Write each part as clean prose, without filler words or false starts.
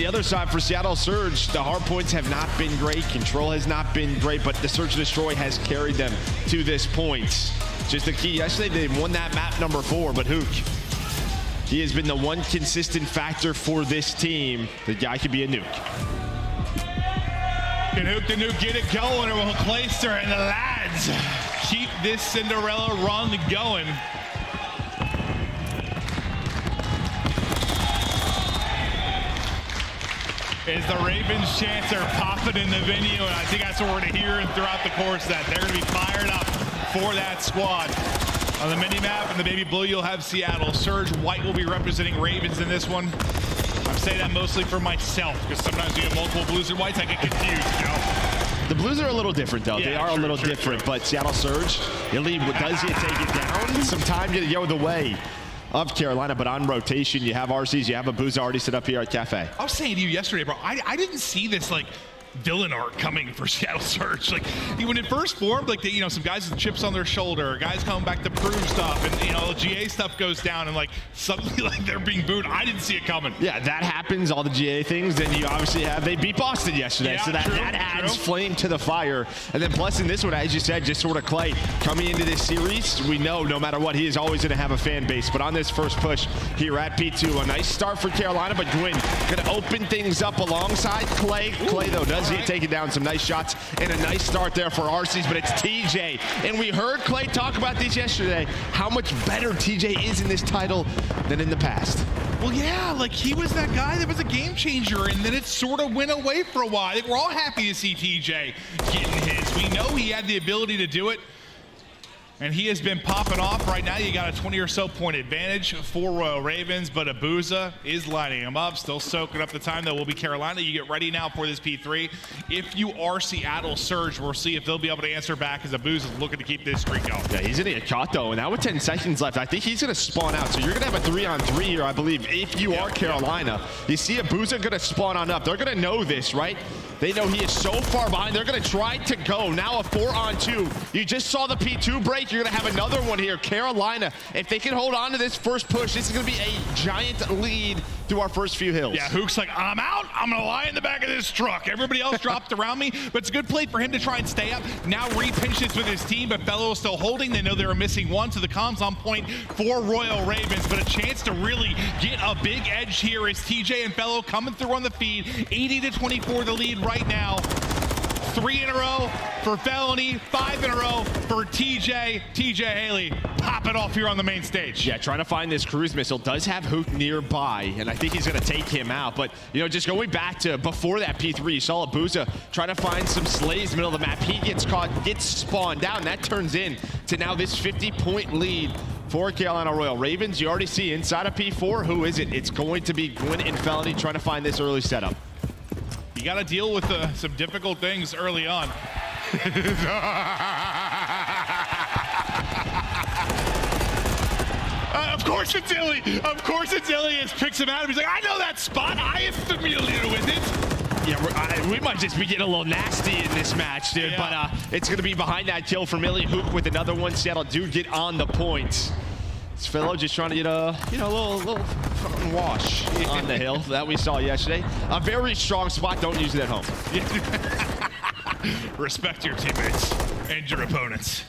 the other side for Seattle Surge, the hard points have not been great. Control has not been great, but the Search and Destroy has carried them to this point. Just the key. Yesterday, they won that map number 4, but Huke, he has been the one consistent factor for this team. The guy could be a nuke. Can Huke the nuke get it going, or will Clayster and the lads keep this Cinderella run going? As the Ravens chants are popping in the venue, and I think that's what we're going to hear throughout the course, that they're going to be fired up for that squad. On the mini-map in the baby blue, you'll have Seattle Surge. White will be representing Ravens in this one. I'm saying that mostly for myself, because sometimes you have multiple blues and whites, I get confused, you know? The Blues are a little different, though. Yeah, they are a little different, but Seattle Surge, Illey does he take it down? Some time to go the way of Carolina, but on rotation, you have RCs, you have Abuzah already set up here at Cafe. I was saying to you yesterday, bro, I didn't see this, like, villain arc coming for Seattle Surge. Like, when it first formed, like, you know, some guys with chips on their shoulder, guys coming back to prove stuff, and, you know, GA stuff goes down, and, like, suddenly, like, they're being booed. I didn't see it coming. Yeah, that happens, all the GA things. Then you obviously have, they beat Boston yesterday, yeah, so that adds flame to the fire. And then plus in this one, as you said, just sort of Clay coming into this series, we know no matter what, he is always going to have a fan base. But on this first push here at P2, a nice start for Carolina, but Gwyn going to open things up alongside Clay. Clay, though, does he take it down, some nice shots and a nice start there for RCs, but it's TJ. And we heard Clay talk about this yesterday, how much better TJ is in this title than in the past. Well, yeah, like he was that guy that was a game changer, and then it sort of went away for a while. I think we're all happy to see TJ getting his. We know he had the ability to do it, and he has been popping off. Right now, you got a 20 or so point advantage for Royal Ravens, but Abuzah is lighting him up, still soaking up the time. That will be Carolina. You get ready now for this P3. If you are Seattle Surge, we'll see if they'll be able to answer back, as Abuzah is looking to keep this streak going. Yeah, he's going to get caught, though, and now with 10 seconds left, I think he's going to spawn out. So you're going to have a 3-on-3 here, I believe, if you are Carolina. You see Abuzah going to spawn on up. They're going to know this, right? They know he is so far behind. They're going to try to go. Now a 4-on-2. You just saw the P2 break. You're going to have another one here. Carolina, if they can hold on to this first push, this is going to be a giant lead through our first few hills. Yeah, Huke's like, I'm out. I'm going to lie in the back of this truck. Everybody else dropped around me, but it's a good play for him to try and stay up. Now re-pinches with his team, but Fellow is still holding. They know they were missing one, so the comms on point for Royal Ravens, but a chance to really get a big edge here is TJ and Fellow coming through on the feed. 80-24 the lead right now. 3 in a row for Felony, 5 in a row for TJ. TJ Haley popping off here on the main stage. Yeah, trying to find this cruise missile. Does have Huke nearby, and I think he's going to take him out. But, you know, just going back to before that P3, you saw Abuzah trying to find some slays middle of the map. He gets caught, gets spawned down. That turns in to now this 50-point lead for Carolina Royal Ravens. You already see inside of P4, who is it? It's going to be Gwyn and Felony trying to find this early setup. You got to deal with some difficult things early on. Of course it's Illey. Of course it's Illey. It picks him out. He's like, I know that spot. I am familiar with it. Yeah, we might just be getting a little nasty in this match, dude. Yeah. But it's going to be behind that kill from Illey. Huke with another one. Seattle do get on the points. This fellow just trying to get a, you know, little front wash on the hill that we saw yesterday. A very strong spot. Don't use it at home. Respect your teammates and your opponents.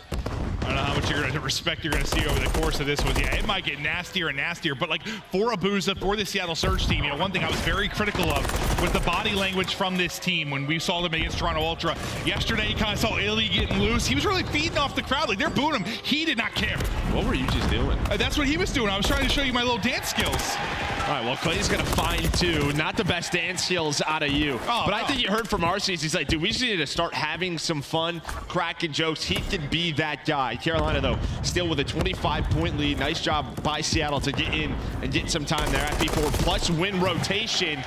I don't know how much you're going to respect you're going to see over the course of this one. Yeah, it might get nastier and nastier, but like for Abuzah, for the Seattle Surge team, you know, one thing I was very critical of was the body language from this team when we saw them against Toronto Ultra. Yesterday, you kind of saw Illey getting loose. He was really feeding off the crowd. Like, they're booing him. He did not care. What were you just doing? That's what he was doing. I was trying to show you my little dance skills. All right, well, Clay's going to find two. Not the best dance skills out of you. Oh, but I think you heard from Arcitys. He's like, dude, we just need to start having some fun, cracking jokes. He could be that guy. Carolina, though, still with a 25-point lead. Nice job by Seattle to get in and get some time there at P4, plus win rotation.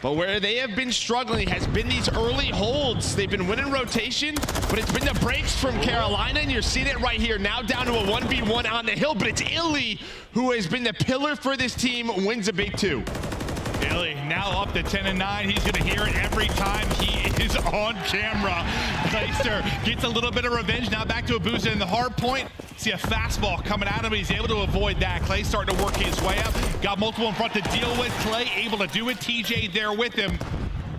But where they have been struggling has been these early holds. They've been winning rotation, but it's been the breaks from Carolina, and you're seeing it right here. Now down to a 1v1 on the hill, but it's Illey who has been the pillar for this team, wins a big 2. Illey now up to 10-9. He's going to hear it every time he is on camera. Clayster gets a little bit of revenge. Now back to Abuzah in the hard point. See a fastball coming at him. He's able to avoid that. Clay starting to work his way up. Got multiple in front to deal with. Clay able to do it. TJ there with him.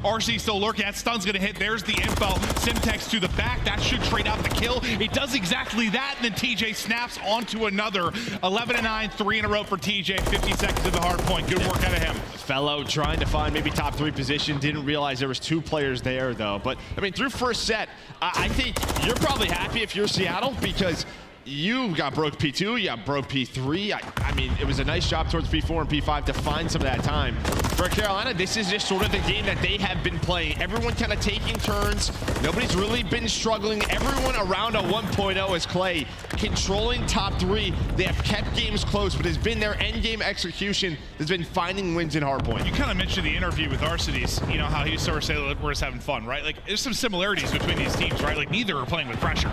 RC still lurking. That stun's gonna hit. There's the info. Simtex to the back. That should trade out the kill. It does exactly that, and then TJ snaps onto another. 11-9, 3 in a row for TJ. 50 seconds to the hard point. Good work out of him. Fellow trying to find maybe top 3 position. Didn't realize there was 2 players there though. But I mean, through first set, I think you're probably happy if you're Seattle because you got broke P2, you got broke P3. I mean, it was a nice job towards P4 and P5 to find some of that time. For Carolina, this is just sort of the game that they have been playing. Everyone kind of taking turns. Nobody's really been struggling. Everyone around a 1.0 is Clay controlling top 3. They have kept games close, but it's been their end game execution that's been finding wins in hardpoint. You kind of mentioned the interview with Arcitys, you know, how he sort of said, we're just having fun, right? Like, there's some similarities between these teams, right? Like, neither are playing with pressure.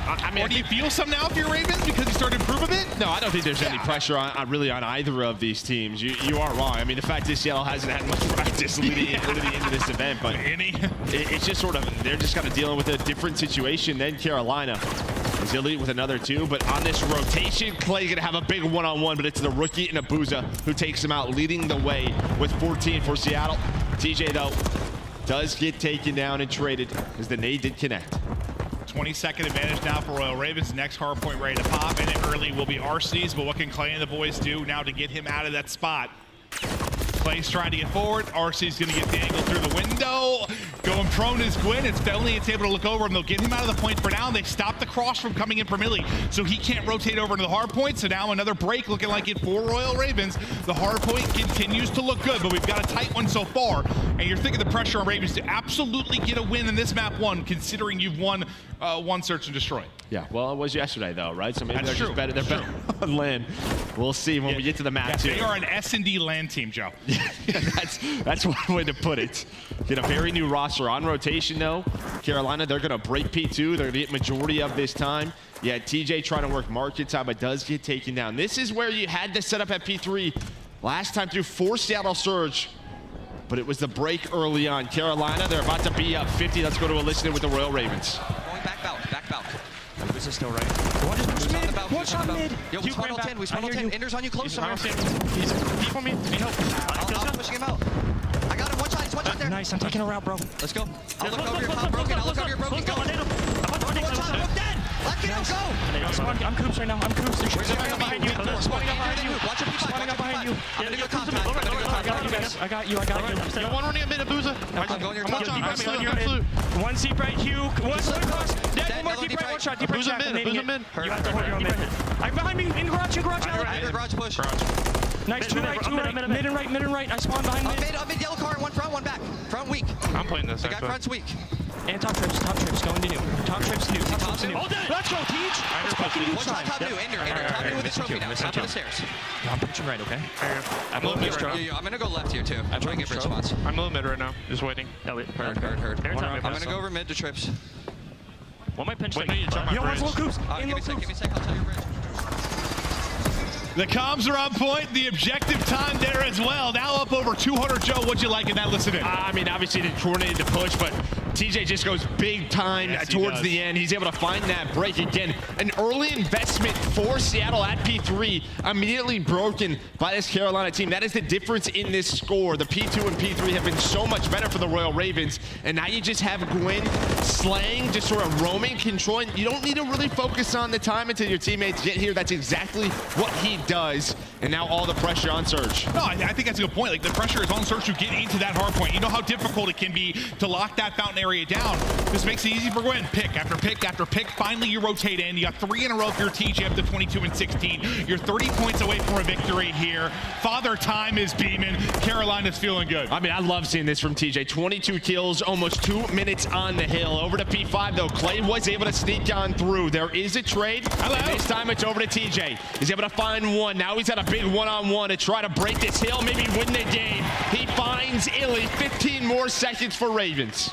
I mean, or do you feel some now if you're Ravens because you started to improve a bit? No, I don't think there's any pressure on really on either of these teams. You are wrong. I mean, the fact is Seattle hasn't had much practice leading into this event, but it's just sort of, they're just kind of dealing with a different situation than Carolina. Is Illey with another 2, but on this rotation, Clay's gonna have a big one-on-one, but it's the rookie and Abuzah who takes him out, leading the way with 14 for Seattle. TJ, though, does get taken down and traded as the nade did connect. 20-second advantage now for Royal Ravens. Next hard point ready to pop, and it early will be Arcitys, but what can Clay and the boys do now to get him out of that spot? Clay's trying to get forward. Arcitys gonna get the angle through the window. Going prone is Gwyn. It's Felony. It's able to look over him. They'll get him out of the point for now. They stop the cross from coming in from Illey, so he can't rotate over into the hard point. So now another break looking like it for Royal Ravens. The hard point continues to look good, but we've got a tight one so far. And you're thinking the pressure on Ravens to absolutely get a win in this map 1, considering you've won one search and destroy. Yeah, well, it was yesterday though, right? So maybe That's they're true. just better. They're better on land. We'll see when we get to the map 2. They are an S&D land team, Joe. That's one way to put it. Get a very new roster on rotation though. Carolina, they're gonna break P2. They're gonna get majority of this time. Yeah, TJ trying to work market time, but does get taken down. This is where you had to set up at P3 last time through 4 Seattle surge, but it was the break early on. Carolina, they're about to be up 50. Let's go to Elicited with the Royal Ravens. Going back belt, back belt. This is still right. Watch on mid. Yo, we spun 10, we spun 10. Ender's on you close somewhere. He's deep on me. I'm pushing him out. I got him, one shot there. Nice, I'm taking a route, bro. Let's go. I'll look over your top broken, I'll look over your broken. Go. One shot, broke dead. Let him go. I'm coops right now, I'm coops. Where's the right behind you? Spawning up behind you. Watch your P5, Spawning up behind you. I'm gonna go top time. I'm gonna go top time. I got you. You're one running a mid, Abuzah. I'm going your top time. One seat right, Huke. One cross. Dead, One more deep right, one shot. Deep right. Abuzah mid. You have to hold your own mid. I'm behind me, in garage, Under garage push. Nice, two right, mid and right. I spawned behind mid. Up mid, yellow car, one front, one back. Front weak. I'm playing this. The guy front's weak. And top trips, going to new. Top trips new. Let's go, Teach. It's fucking new One shot time. top new, Ender, top new with his trophy now. Top of the stairs. I'm pushing right, okay? I'm low mid right now. I'm gonna go left here too. I'm trying to get bridge spots. I'm low mid right now. Just waiting. Heard. I'm gonna go over mid to trips. One might pinch. Wait, no, you check my bridge. Low coops. Give me a sec, I'll tell you bridge. The comms are on point. The objective time there as well. Now up over 200. Joe, what'd you like in that? Listen in. I mean, obviously they coordinated the push, but TJ just goes big time towards the end. He's able to find that break again. An early investment for Seattle at P3, immediately broken by this Carolina team. That is the difference in this score. The P2 and P3 have been so much better for the Royal Ravens, and now you just have Gwyn slaying, just sort of roaming, controlling. You don't need to really focus on the time until your teammates get here. That's exactly what he does, and now all the pressure on Surge. No, I think that's a good point. Like, the pressure is on Surge to get into that hard point. You know how difficult it can be to lock that fountain area down. This makes it easy for Gwyn. Pick after pick after pick. Finally, you rotate in. You got 3 in a row for your TJ up to 22 and 16. You're 30 points away from a victory here. Father Time is beaming. Carolina's feeling good. I mean, I love seeing this from TJ. 22 kills, almost 2 minutes on the hill. Over to P5, though. Clay was able to sneak on through. There is a trade. And this time it's over to TJ. He's able to find one. Now he's got a big one-on-one to try to break this hill, maybe win the game. He finds Illey. 15 more seconds for Ravens.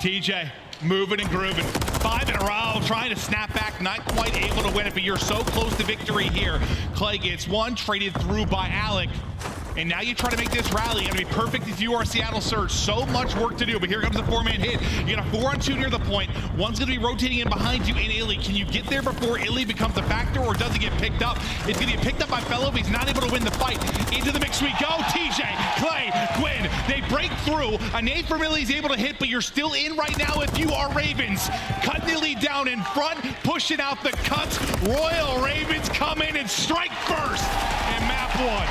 TJ moving and grooving. 5 in a row, trying to snap back, not quite able to win it, but you're so close to victory here. Clay gets one, traded through by Alec. and now you try to make this rally. You gotta be perfect if you are Seattle Surge. So much work to do, but here comes a 4-man hit. You got a 4-on-2 near the point. One's gonna be rotating in behind you in Illey. Can you get there before Illey becomes a factor, or does it get picked up? It's gonna get picked up by Fellow if he's not able to win the fight. Into the mix we go. TJ, Clay, Gwyn, they break through. A nade from Illey's able to hit, but you're still in right now if you are Ravens. Cut Illey down in front, pushing out the cuts. Royal Ravens come in and strike first in map 1.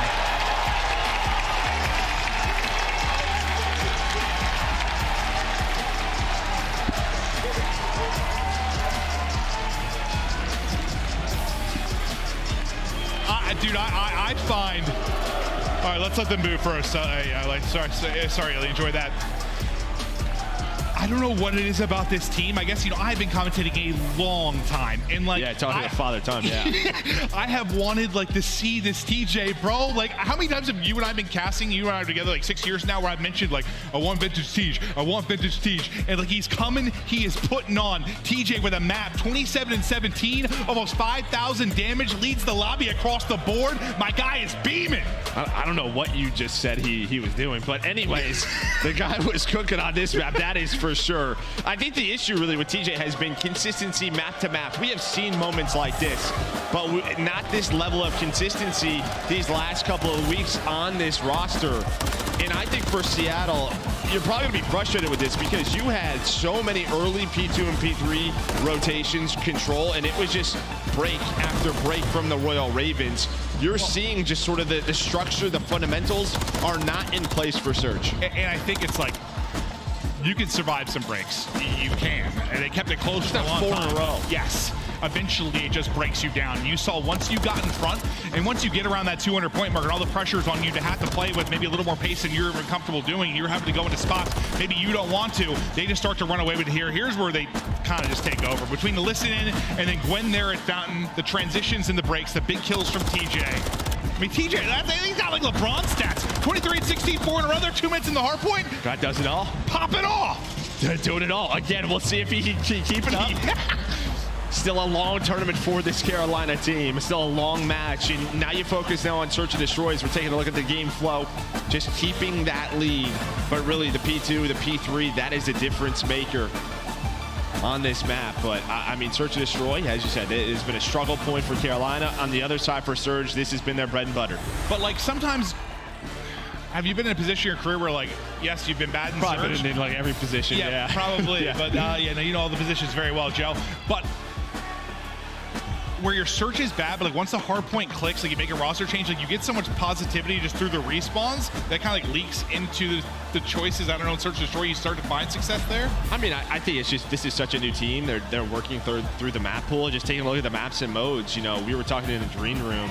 Dude, I find. All right, let's let them move first. Sorry, Illey, enjoy that. I don't know what it is about this team. I guess, you know, I've been commentating a long time, and like, yeah, talking about father time, yeah. I have wanted like to see this TJ, bro. Like, how many times have you and I been casting? You and I are together like 6 years now, where I've mentioned like, I want vintage Tej, I want vintage Tej, and like he's coming, he is putting on. TJ with a map, 27 and 17, almost 5,000 damage, leads the lobby across the board. My guy is beaming. I don't know what you just said he was doing, but anyways, the guy was cooking on this map. That is for sure. I think the issue really with TJ has been consistency map to map. We have seen moments like this, but not this level of consistency these last couple of weeks on this roster. And I think for Seattle, you're probably gonna be frustrated with this because you had so many early P2 and P3 rotations control, and it was just break after break from the Royal Ravens. You're seeing just sort of the structure, the fundamentals are not in place for Surge. And I think it's like, you can survive some breaks. You can. And they kept it close for a long time. 4 in a row. Yes. Eventually, it just breaks you down. You saw once you got in front, and once you get around that 200-point mark, and all the pressure is on you to have to play with maybe a little more pace than you're comfortable doing, you're having to go into spots maybe you don't want to, they just start to run away with it here. Here's where they kind of just take over. Between the listening and then Gwen there at Fountain, the transitions and the breaks, the big kills from TJ. I mean, TJ, he's got like LeBron stats. 23 and 16, 4 in a row there, 2 minutes in the hard point. God does it all. Pop it off. They're doing it all. Again, we'll see if he can keep it up. Still a long tournament for this Carolina team. Still a long match. And now you focus now on Search and Destroys. We're taking a look at the game flow. Just keeping that lead. But really, the P2, the P3, that is a difference maker on this map. But I mean, Search and Destroy, as you said, it has been a struggle point for Carolina. On the other side for Surge, this has been their bread and butter. But like sometimes, have you been in a position in your career where like, yes, you've been bad in probably Surge? been in like every position. Yeah. Probably. Yeah. But yeah, no, you know all the positions very well, Joe. But where your search is bad, but like once the hard point clicks, like you make a roster change, like you get so much positivity just through the respawns that kind of like leaks into the choices. I don't know, in Search and Destroy, you start to find success there. I mean, I think it's just, this is such a new team. They're working through the map pool, just taking a look at the maps and modes. You know, we were talking in the green room.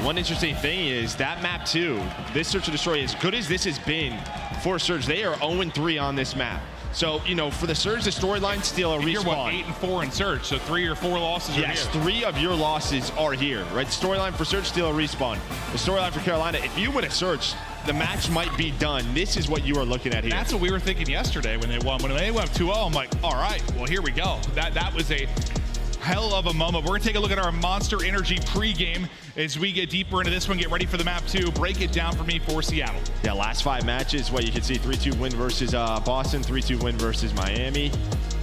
One interesting thing is that map 2, this Search and Destroy, as good as this has been for Surge, they are 0-3 on this map. So, you know, for the Surge, the storyline still a respawn. You're what, 8 and 4 in Surge, so 3 or 4 losses are here. Yes, 3 of your losses are here, right? The storyline for Surge, still a respawn. The storyline for Carolina, if you win a Surge, the match might be done. This is what you are looking at here. That's what we were thinking yesterday when they won. When they went 2-0, I'm like, all right, well, here we go. That was a hell of a moment. We're gonna take a look at our Monster Energy pregame as we get deeper into this one. Get ready for the map 2. Break it down for me for Seattle. Yeah, last 5 matches, what you can see, 3-2 win versus Boston, 3-2 win versus Miami.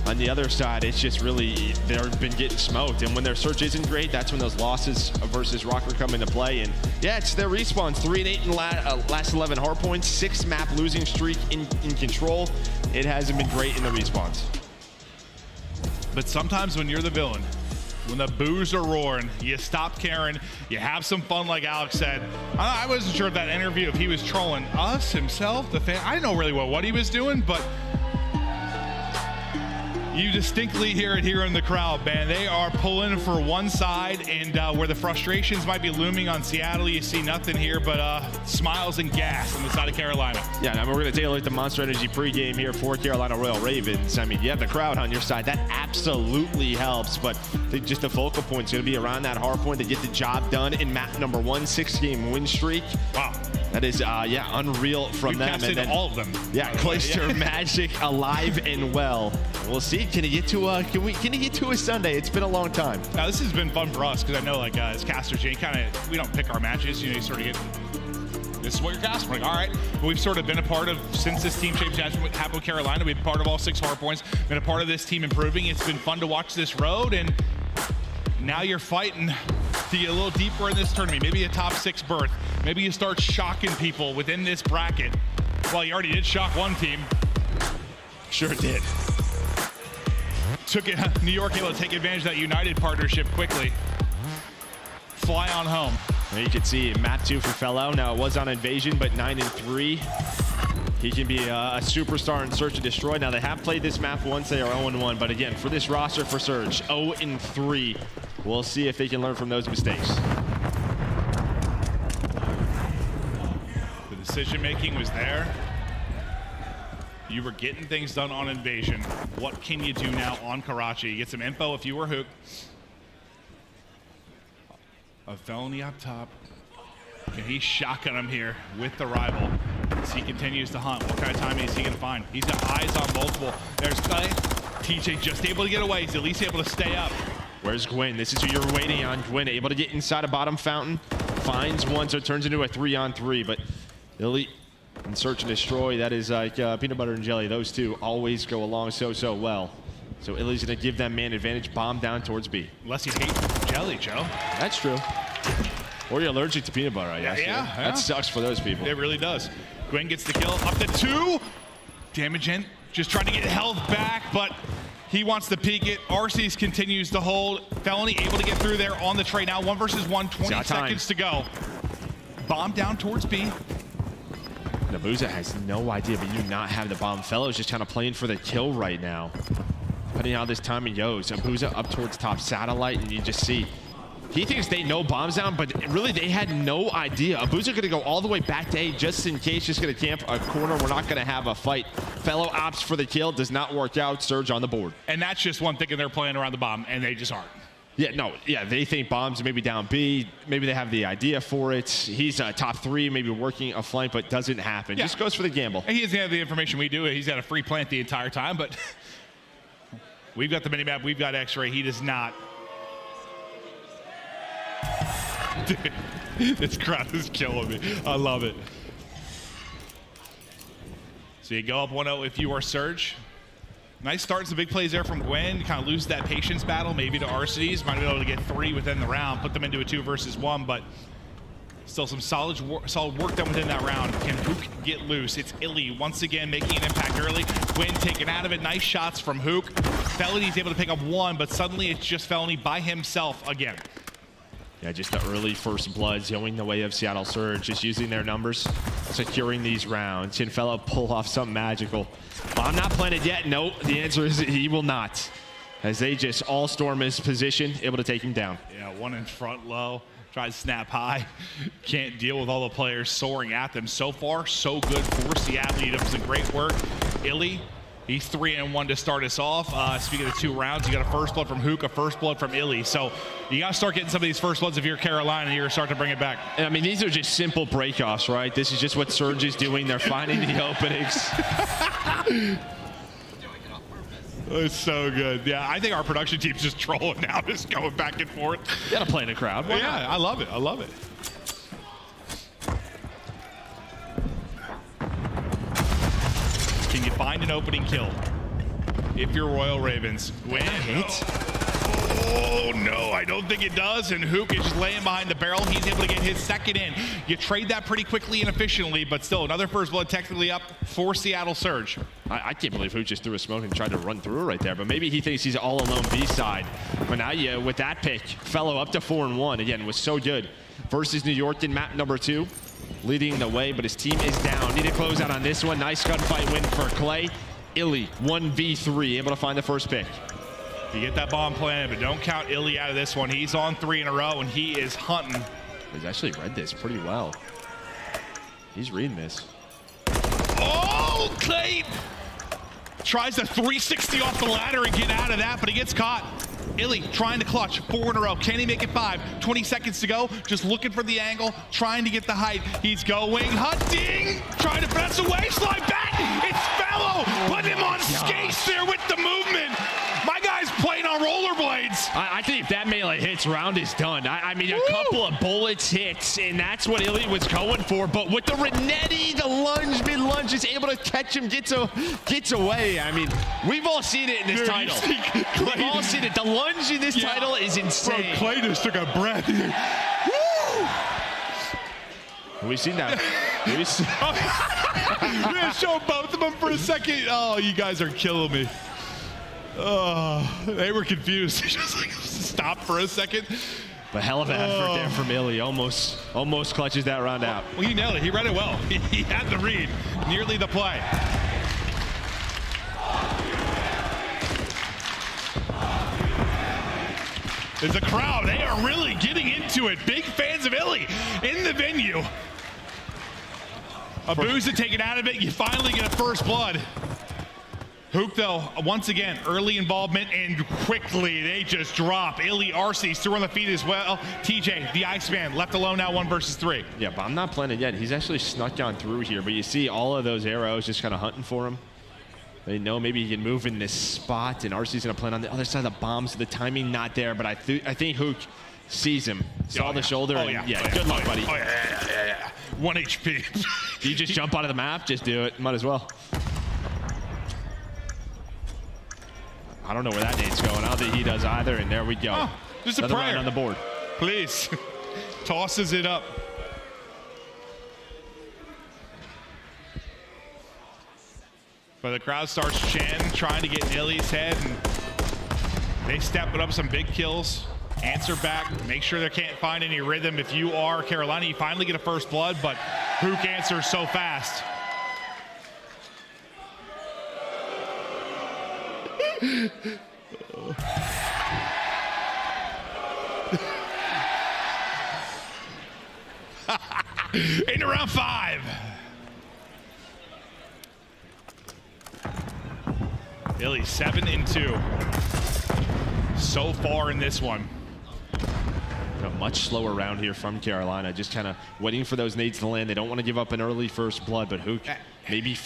On the other side, it's just really, they've been getting smoked. And when their search isn't great, that's when those losses versus Røkkr come into play. And yeah, it's their respawns, 3-8 in last 11 hard points, 6 map losing streak in control. It hasn't been great in the respawns. But sometimes when you're the villain, when the boos are roaring, you stop caring, you have some fun like Alex said. I wasn't sure of that interview if he was trolling us, himself, the fan. I don't know really what he was doing, but you distinctly hear it here in the crowd, man. They are pulling for one side, and where the frustrations might be looming on Seattle, you see nothing here but smiles and gas on the side of Carolina. Yeah, now we're going to take a look at the Monster Energy pregame here for Carolina Royal Ravens. I mean, you have the crowd on your side. That absolutely helps, but just the focal point is going to be around that hard point to get the job done in map number 1, 6-game win streak. Wow. That is, yeah, unreal from them. And then all of them. Yeah, Clayster Magic alive and well. We'll see. Can he get to can he get to a Sunday? It's been a long time. Now this has been fun for us because I know, like, as casters, we don't pick our matches. You know, you sort of get This is what you're asking. Like, all right, we've sort of been a part of, since this team change happened with Carolina, we've been part of all 6 hard points, been a part of this team improving. It's been fun to watch this road, and now you're fighting to get a little deeper in this tournament. Maybe a top 6 berth. Maybe you start shocking people within this bracket. Well, you already did shock one team. Sure did. Took it, New York able to take advantage of that United partnership quickly. Fly on home. Well, you can see map 2 for Fellow. Now it was on Invasion, but 9-3. He can be a superstar in Search and Destroy. Now they have played this map once. They are 0-1, but again, for this roster for Surge, 0-3. We'll see if they can learn from those mistakes. The decision making was there. You were getting things done on Invasion. What can you do now on Karachi? Get some info if you were Huke. A felony up top. Okay, he's shotgun him here with the rival as he continues to hunt. What kind of timing is he going to find? He's got eyes on multiple. There's Clay. TJ just able to get away. He's at least able to stay up. Where's Gwyn? This is who you're waiting on. Gwyn able to get inside a bottom fountain. Finds one, so it turns into a 3-on-3. But Illey and Search and Destroy, that is like peanut butter and jelly. Those two always go along so well. So Illey's going to give them man advantage. Bomb down towards B. Unless you hate jelly, Joe. That's true. Or you're allergic to peanut butter, I guess. Yeah. That sucks for those people. It really does. Gwyn gets the kill. Up to 2. Damage in. Just trying to get health back, but he wants to peek it. Arcitys continues to hold. Felony able to get through there on the tray now. 1 versus 1. 20 seconds to go. Bomb down towards B. Abuzah has no idea, but you do not have the bomb. Fellow's just kind of playing for the kill right now. Depending on how this timing goes. Abuzah up towards top satellite, and you just see he thinks they know bombs down, but really they had no idea. Abuzah gonna go all the way back to A just in case, just gonna camp a corner. We're not gonna have a fight. Fellow opts for the kill, does not work out. Surge on the board. And that's just one thinking they're playing around the bomb, and they just aren't. Yeah, they think bombs maybe down B. Maybe they have the idea for it. He's top 3, maybe working a flank, but doesn't happen. Yeah. Just goes for the gamble. And he doesn't have the information we do. He's got a free plant the entire time, but we've got the minimap, we've got X-ray. He does not. Dude, this crowd is killing me. I love it. So you go up 1-0 if you are Surge. Nice start, some big plays there from Gwyn. Kind of lose that patience battle, maybe to Arcitys. Might be able to get 3 within the round, put them into a 2 versus 1, but still some solid work done within that round. Can Huke get loose? It's Illey once again making an impact early. Gwyn taken out of it. Nice shots from Huke. Felony's able to pick up 1, but suddenly it's just Felony by himself again. Yeah, just the early first bloods going the way of Seattle Surge, just using their numbers, securing these rounds. Can Fellow pull off something magical? I'm not planted yet. No, the answer is he will not. As they just all storm his position, able to take him down. Yeah, 1 in front low. Tries to snap high. Can't deal with all the players soaring at them. So far, so good for Seattle. He does some great work. Illey, he's 3-1 to start us off. Speaking of the 2 rounds, you got a first blood from Huke, a first blood from Illey. So you got to start getting some of these first bloods if you're Carolina, and you're going to start to bring it back. And I mean, these are just simple breakoffs, right? This is just what Surge is doing. They're finding the openings. It's so good. Yeah, I think our production team's just trolling now, just going back and forth. You got to play in the crowd. Why Yeah, not? I love it. I love it. Can you find an opening kill? If you're Royal Ravens. Gwyn. Hit? Oh, no, I don't think it does. And Huke is just laying behind the barrel. He's able to get his second in. You trade that pretty quickly and efficiently, but still another first blood technically up for Seattle Surge. I can't believe Huke just threw a smoke and tried to run through right there, but maybe he thinks he's all alone B side. But now, yeah, with that pick, Fellow up to 4-1. Again, was so good. Versus New York in map number 2. Leading the way, but his team is down. Need to close out on this one. Nice gunfight win for Clay. Illey, 1v3, able to find the first pick. You get that bomb planted, but don't count Illey out of this one. He's on 3 in a row, and he is hunting. He's actually read this pretty well. He's reading this. Oh, Clay tries a 360 off the ladder and get out of that, but he gets caught. Illey trying to clutch 4 in a row. Can he make it 5? 20 seconds to go. Just looking for the angle, trying to get the height. He's going, hunting, trying to press away, slide back. It's Fellow, putting him on skates there with the movement. My guy's playing on rollerblades. I think if that melee hits, This round is done. I mean, a couple of bullets hits, and that's what Illey was going for. But with the Renetti, the lunge, mid-lunge, is able to catch him, gets away. I mean, we've all seen it in this title. We've all seen it. The lunge in this title is insane. Bro, Clay just took a breath. We've seen that. We're going to show both of them for a second. Oh, you guys are killing me. Oh, they were confused. They just like stopped for a second. But hell of an effort there from Illey. Almost clutches that round out. Well, he nailed it. He read it well. He had the read. Nearly the play. There's a crowd. They are really getting into it. Big fans of Illey in the venue. Abuzah taken out of it. You finally get a first blood. Huke, though, once again, early involvement, and quickly they just drop. Illey, Arcitys through on the feet as well. TJ, the Iceman, left alone now 1 versus 3. Yeah, but I'm not planning yet. He's actually snuck on through here, but you see all of those arrows just kind of hunting for him. They know maybe he can move in this spot, and Arcitys going to plant on the other side of the bombs. The timing not there, but I think Huke sees him, saw the shoulder, and good luck, buddy. Oh, yeah. 1 HP. Do you just jump out of the map? Just do it. Might as well. I don't know where that nade's going. I don't think he does either, and there we go. Oh, just a another prayer round on the board. Please. Tosses it up. But the crowd starts chanting, trying to get in Illey's head, and they step it up some big kills. Answer back, make sure they can't find any rhythm. If you are Carolina, you finally get a first blood, but Huke answers so fast. Into round 5. Illey 7-2 so far in this one. A much slower round here from Carolina, just kind of waiting for those nades to land. They don't want to give up an early first blood, but Huke maybe,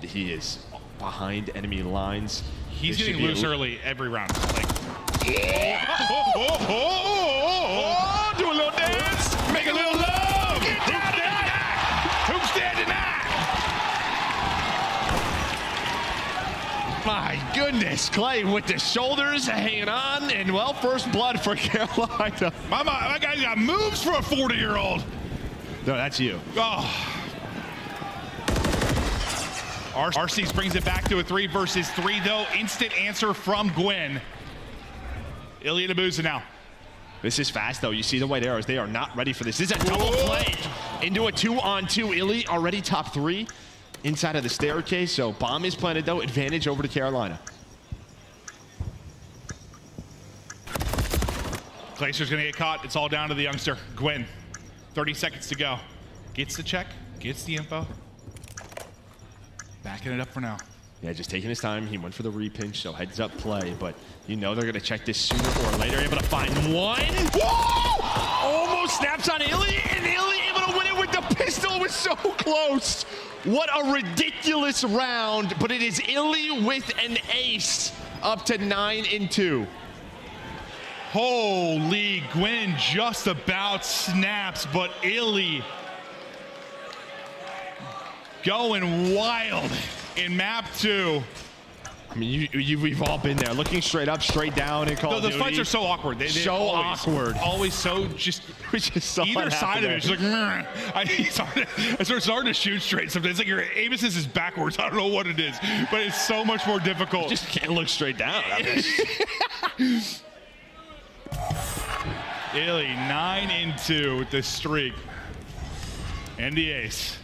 he is behind enemy lines. He's getting loose early every round. Like, do a little dance, make a little love. Huke's dead tonight. My goodness, Clay with the shoulders hanging on, and well, first blood for Carolina. My guy's got moves for a 40-year-old. No, that's you. Oh. Arcitys brings it back to a 3 versus 3, though. Instant answer from Gwen. Illey and Abuzah now. This is fast, though. You see the white arrows. They are not ready for this. This is a double play into a 2-on-2. Illey already top 3 inside of the staircase. So bomb is planted, though. Advantage over to Carolina. Glaciers going to get caught. It's all down to the youngster. Gwen, 30 seconds to go. Gets the check, gets the info. Backing it up for now. Yeah, just taking his time. He went for the repinch, so heads up play, but you know they're going to check this sooner or later. Able to find one. Whoa! Almost snaps on Illey, and Illey able to win it with the pistol. It was so close. What a ridiculous round, but it is Illey with an ace, up to 9-2. Holy, Gwen just about snaps, but Illey going wild in map 2. I mean, we've all been there, looking straight up, straight down in Call of Duty. Those fights are so awkward. They're awkward. Always so just either side of it. It's like, I start starting to shoot straight sometimes. It's like your aim assist is backwards. I don't know what it is, but it's so much more difficult. You just can't look straight down. Illey 9-2 with this streak. And the ace.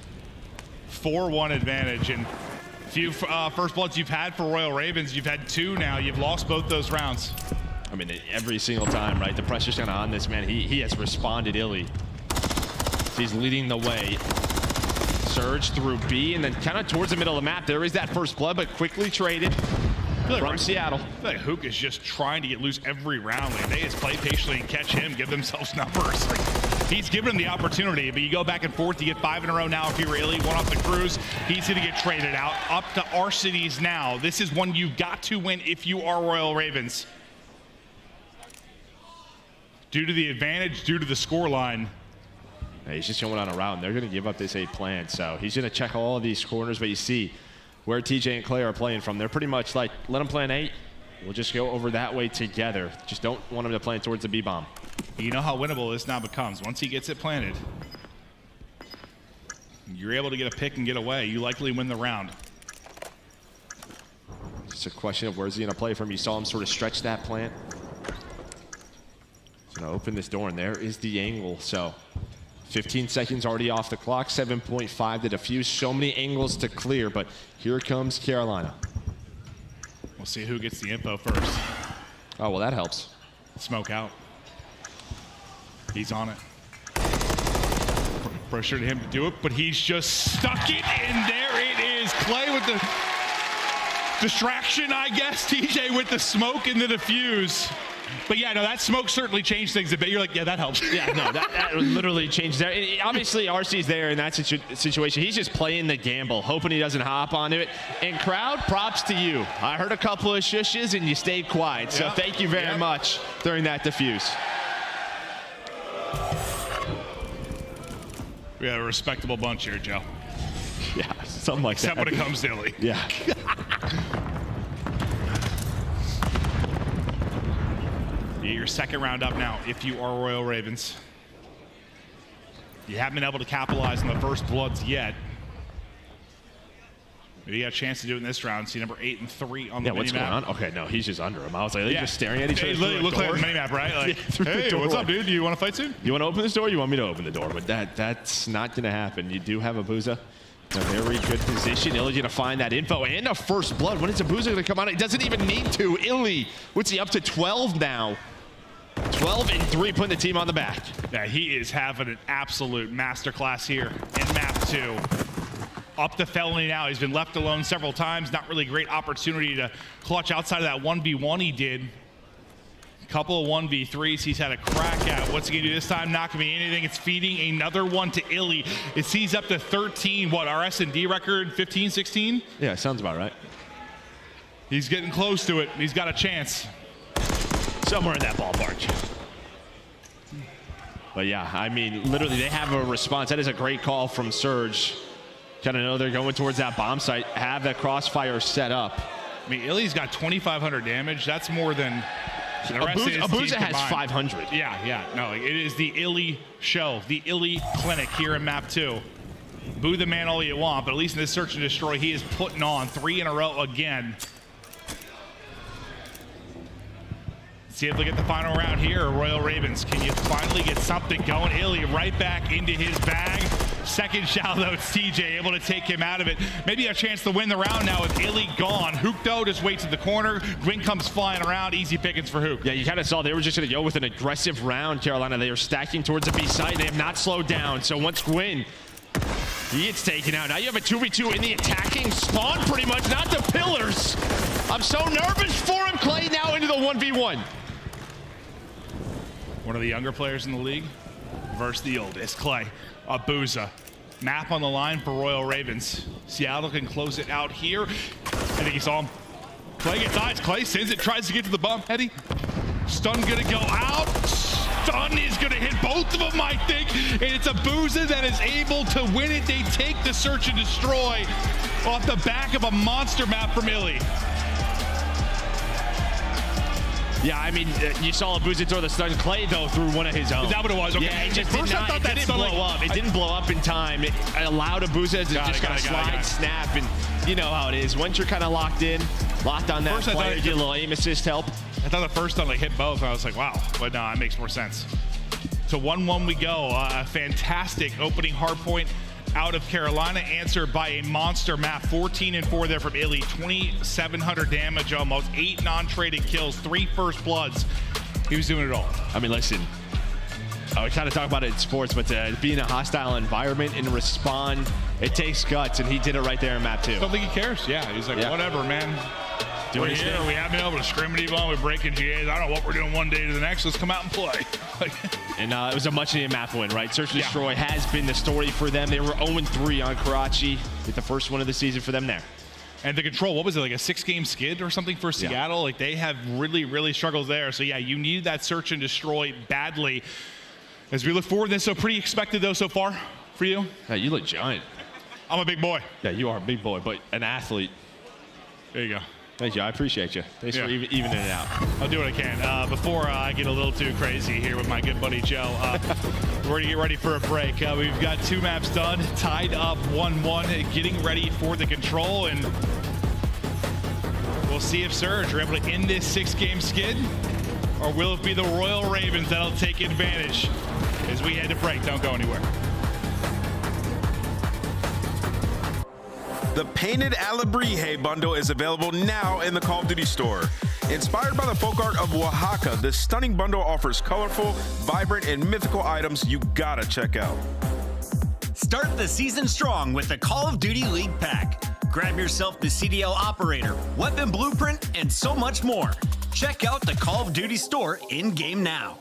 4-1 advantage, and few first bloods you've had for Royal Ravens. You've had 2 now. You've lost both those rounds. I mean, every single time, right? The pressure's kind of on this man. He has responded, Illey. He's leading the way. Surge through B, and then kind of towards the middle of the map. There is that first blood, but quickly traded from Seattle. I feel like Huke is just trying to get loose every round. Like, they just play patiently and catch him, give themselves numbers. Like, he's given him the opportunity, but you go back and forth. You get 5 in a row now if you're Illey. 1 off the cruise. He's going to get traded out. Up to Arcitys now. This is one you've got to win if you are Royal Ravens. due to the advantage, due to the score line. Yeah, he's just going on a route. They're going to give up this A plan, so he's going to check all of these corners. But you see where TJ and Clay are playing from. They're pretty much like, let them plan 8. We'll just go over that way together. Just don't want him to plan towards the B bomb. You know how winnable this now becomes. Once he gets it planted, you're able to get a pick and get away. You likely win the round. It's a question of where's he going to play from. You saw him sort of stretch that plant. He's going to open this door, and there is the angle. So 15 seconds already off the clock, 7.5 to defuse. So many angles to clear, but here comes Carolina. We'll see who gets the info first. Oh, well, that helps. Smoke out. He's on it. Pressured him to do it, but he's just stuck it, and there it is. Clay with the distraction, I guess. TJ with the smoke and the defuse. But yeah, no, that smoke certainly changed things a bit. You're like, yeah, that helps. Yeah, no, that literally changed there. Obviously, RC's there in that situation. He's just playing the gamble, hoping he doesn't hop onto it. And crowd, props to you. I heard a couple of shushes, and you stayed quiet. So thank you very much during that defuse. We have a respectable bunch here, Joe. Yeah, something like Except that. when it comes to Illey. Yeah. You get your second round up now if you are Royal Ravens. You haven't been able to capitalize on the first bloods yet. Maybe you got a chance to do it in this round. See number 8 and 3 on the minimap. What's going on? Okay, no, he's just under him. I was like, they're just staring at each other. They look like the minimap, right? Like, hey, what's up, dude? Do you want to fight soon? You want to open this door? You want me to open the door? But that's not going to happen. You do have Abuzah in a very good position. Illey's going to find that info and a first blood. When is Abuzah going to come out? He doesn't even need to. Illey, what's he up to? 12 now. 12 and 3, putting the team on the back. Yeah, he is having an absolute masterclass here in map 2. Up to felony now. He's been left alone several times. Not really great opportunity to clutch outside of that 1v1 he did. A couple of 1v3s he's had a crack at. What's he gonna do this time? Not gonna be anything. It's feeding another one to Illey. It sees up to 13. What, our S&D record? 15, 16? Yeah, sounds about right. He's getting close to it. He's got a chance. Somewhere in that ballpark. But yeah, I mean, literally they have a response. That is a great call from Surge. Kind of know they're going towards that bomb site, have that crossfire set up. I mean, Illey's got 2,500 damage. That's more than the rest of his team Abuzah has combined. 500. Yeah. No, it is the Illey show, the Illey clinic here in map 2. Boo the man all you want, but at least in this search and destroy, he is putting on 3 in a row again. See if they get the final round here, Royal Ravens. Can you finally get something going? Illey right back into his bag. Second shot, though, it's TJ able to take him out of it. Maybe a chance to win the round now with Illey gone. Huke, though, just waits at the corner. Gwyn comes flying around. Easy pickings for Huke. Yeah, you kind of saw they were just going to go with an aggressive round, Carolina. They are stacking towards the B side. They have not slowed down. So once Gwyn, he gets taken out. Now you have a 2v2 in the attacking spawn, pretty much, not the pillars. I'm so nervous for him. Clay now into the 1v1. One of the younger players in the league versus the oldest, Clay. Abuzah. Map on the line for Royal Ravens. Seattle can close it out here. I think he saw him. Clay gets eyes. Clay sends it, tries to get to the bump. Eddie. Stun gonna go out. Stun is gonna hit both of them, I think. And it's Abuzah that is able to win it. They take the search and destroy off the back of a monster map from Illey. Yeah, I mean, you saw Abuzah throw the stun. Clay, though, threw one of his own. Is that what it was? Okay. Yeah, it just First did I not, thought it that didn't stun, blow like, up. It didn't blow up in time. It allowed Abuzah to just kind of slide, snap, and you know how it is. Once you're kind of locked on that player, you get a little aim assist help. I thought the first stun like hit both, and I was like, wow. But no, it makes more sense. To 1-1 we go. A fantastic opening hard point out of Carolina, answered by a monster map. 14 and 4 there from Illey. 2,700 damage almost. 8 non-traded kills. 3 first bloods. He was doing it all. I mean, listen, we kind of talk about it in sports, but to be in a hostile environment and respond, it takes guts, and he did it right there in map 2. I don't think he cares. Yeah, he's like, whatever, man. We're here. We haven't been able to scrim anyone. We're breaking GAs. I don't know what we're doing one day to the next. Let's come out and play. And it was a much-needed map win, right? Search and Destroy has been the story for them. They were 0-3 on Karachi. Get the first one of the season for them there. And the Control, what was it, like a 6-game skid or something for Seattle? Yeah. Like they have really struggled there. So yeah, you need that search and destroy badly. As we look forward, this so pretty expected though so far for you? Yeah, you look giant. I'm a big boy. Yeah, you are a big boy, but an athlete. There you go. Thank you. I appreciate you. Thanks for evening it out. I'll do what I can. Before I get a little too crazy here with my good buddy Joe, we're going to get ready for a break. We've got 2 maps done, tied up 1-1, getting ready for the Control, and we'll see if Surge are able to end this 6-game skid, or will it be the Royal Ravens that'll take advantage as we head to break. Don't go anywhere. The Painted aBeZy bundle is available now in the Call of Duty store. Inspired by the folk art of Oaxaca, this stunning bundle offers colorful, vibrant, and mythical items you gotta check out. Start the season strong with the Call of Duty League Pack. Grab yourself the CDL Operator, Weapon Blueprint, and so much more. Check out the Call of Duty store in-game now.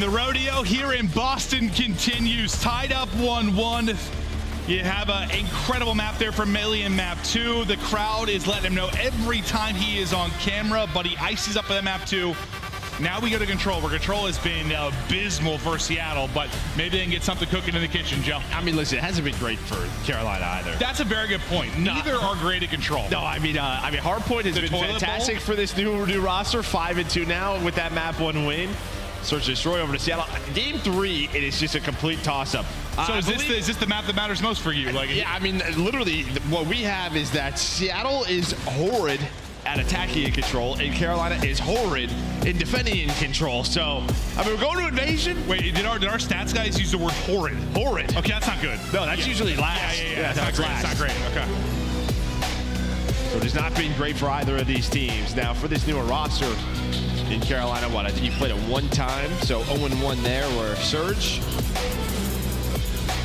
And the rodeo here in Boston continues, tied up 1-1. You have an incredible map there for Melee in map 2. The crowd is letting him know every time he is on camera, but he ices up at map 2. Now we go to Control, where Control has been abysmal for Seattle, but maybe they can get something cooking in the kitchen, Joe. I mean, listen, it hasn't been great for Carolina either. That's a very good point. Neither are great at Control. No, I mean, Hardpoint has been fantastic for this new roster. 5-2 now with that map 1 win. Search and Destroy over to Seattle. Game 3, it is just a complete toss-up. So is this the map that matters most for you? Like, yeah, I mean, literally, what we have is that Seattle is horrid at attacking in Control, and Carolina is horrid in defending in Control. So, I mean, we're going to Invasion. Wait, did our stats guys use the word horrid? Horrid. Okay, that's not good. No, that's usually last. Yeah, that's not great. Okay. So it has not been great for either of these teams. Now, for this newer roster in Carolina, what, I think you played it 1 time, so 0-1 there, where Surge,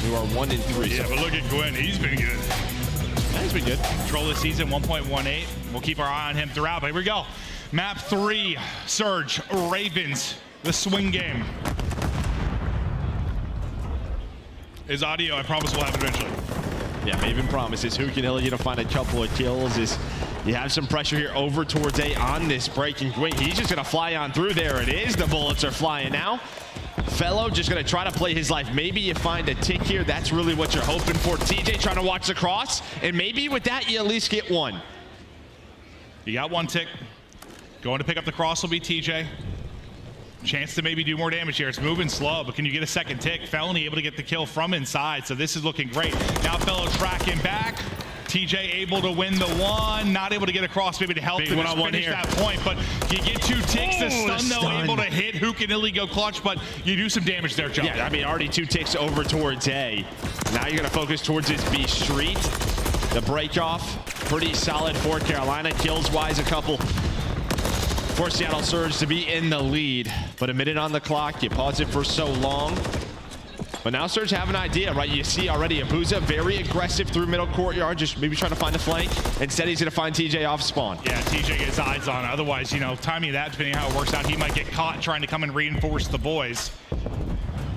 you are 1-3. Yeah, but look at Gwen, he's been good. He's been good. Control this season, 1.18. We'll keep our eye on him throughout, but here we go. Map 3, Surge, Ravens, the swing game. His audio, I promise we'll have eventually. Yeah, Maven promises Huke and Illey gonna find a couple of kills. You have some pressure here over towards A on this breaking wing. He's just gonna fly on through. There it is. The bullets are flying now. Fellow just gonna try to play his life. Maybe you find a tick here. That's really what you're hoping for. TJ trying to watch the cross, and maybe with that you at least get 1. You got 1 tick. Going to pick up the cross will be TJ. Chance to maybe do more damage here. It's moving slow, but can you get a second tick? Felony able to get the kill from inside, so this is looking great. Now Fellow tracking back. TJ able to win the 1, not able to get across maybe to help him finish that point, but you get 2 ticks. The stun though, able to hit. Huke and Illey go clutch, but you do some damage there, Joe. Yeah, I mean, already 2 ticks over towards A. Now you're gonna focus towards this B street. The break off, pretty solid for Carolina. Kills wise, a couple for Seattle Surge to be in the lead, but a minute on the clock. You pause it for so long. But now Surge have an idea, right? You see already Abuzah very aggressive through middle courtyard, just maybe trying to find a flank. Instead, he's going to find TJ off spawn. Yeah, TJ gets eyes on. Otherwise, you know, timing that, depending on how it works out, he might get caught trying to come and reinforce the boys.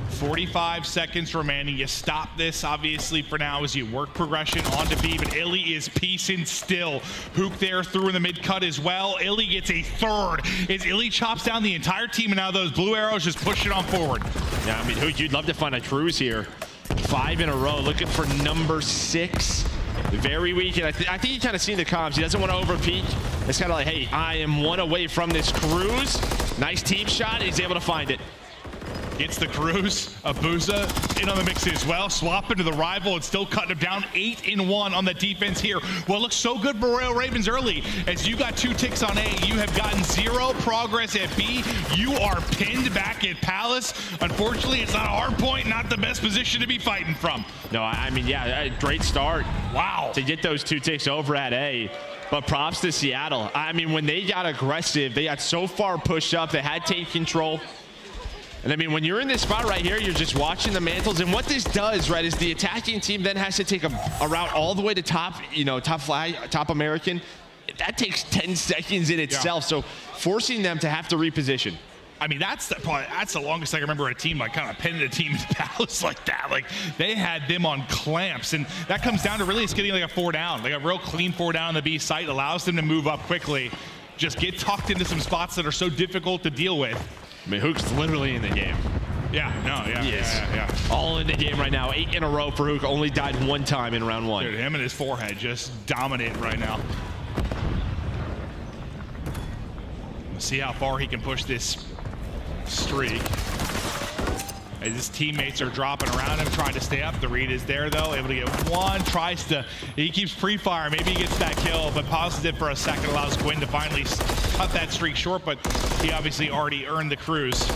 45 seconds remaining. You stop this, obviously, for now as you work progression onto B, but Illey is piecing still. Huke there through in the mid-cut as well. Illey gets a 3rd. As Illey chops down the entire team, and now those blue arrows just push it on forward. Yeah, I mean, Huke, you'd love to find a cruise here. 5 in a row, looking for number 6. Very weak, and I think you kind of see the comms. He doesn't want to overpeak. It's kind of like, hey, I am 1 away from this cruise. Nice team shot. He's able to find it. Gets the cruise. Abuzah in on the mix as well. Swapping to the rival and still cutting him down. 8-1 on the defense here. Well, it looks so good for Royal Ravens early. As you got 2 ticks on A, you have gotten 0 progress at B. You are pinned back at Palace. Unfortunately, it's not a hard point, not the best position to be fighting from. No, I mean, yeah, great start. Wow. To get those 2 ticks over at A. But props to Seattle. I mean, when they got aggressive, they got so far pushed up, they had take control. And I mean, when you're in this spot right here, you're just watching the mantles. And what this does, right, is the attacking team then has to take a route all the way to top, you know, top flag, top American. That takes 10 seconds in itself. Yeah. So forcing them to have to reposition. I mean, that's the longest I can remember a team like kind of pinning a team in Palace like that. Like they had them on clamps, and that comes down to really it's getting like a 4 down, like a real clean 4 down on the B site, allows them to move up quickly, just get tucked into some spots that are so difficult to deal with. I mean, Huke's literally in the game. Yeah, no, yeah, yeah. All in the game right now. 8 in a row for Huke. Only died 1 time in round 1. Dude, him and his forehead just dominate right now. Let's see how far he can push this streak. As his teammates are dropping around him, trying to stay up. The read is there, though. Able to get 1. He keeps pre-fire. Maybe he gets that kill, but pauses it for a second. Allows Gwen to finally cut that streak short, but he obviously already earned the cruise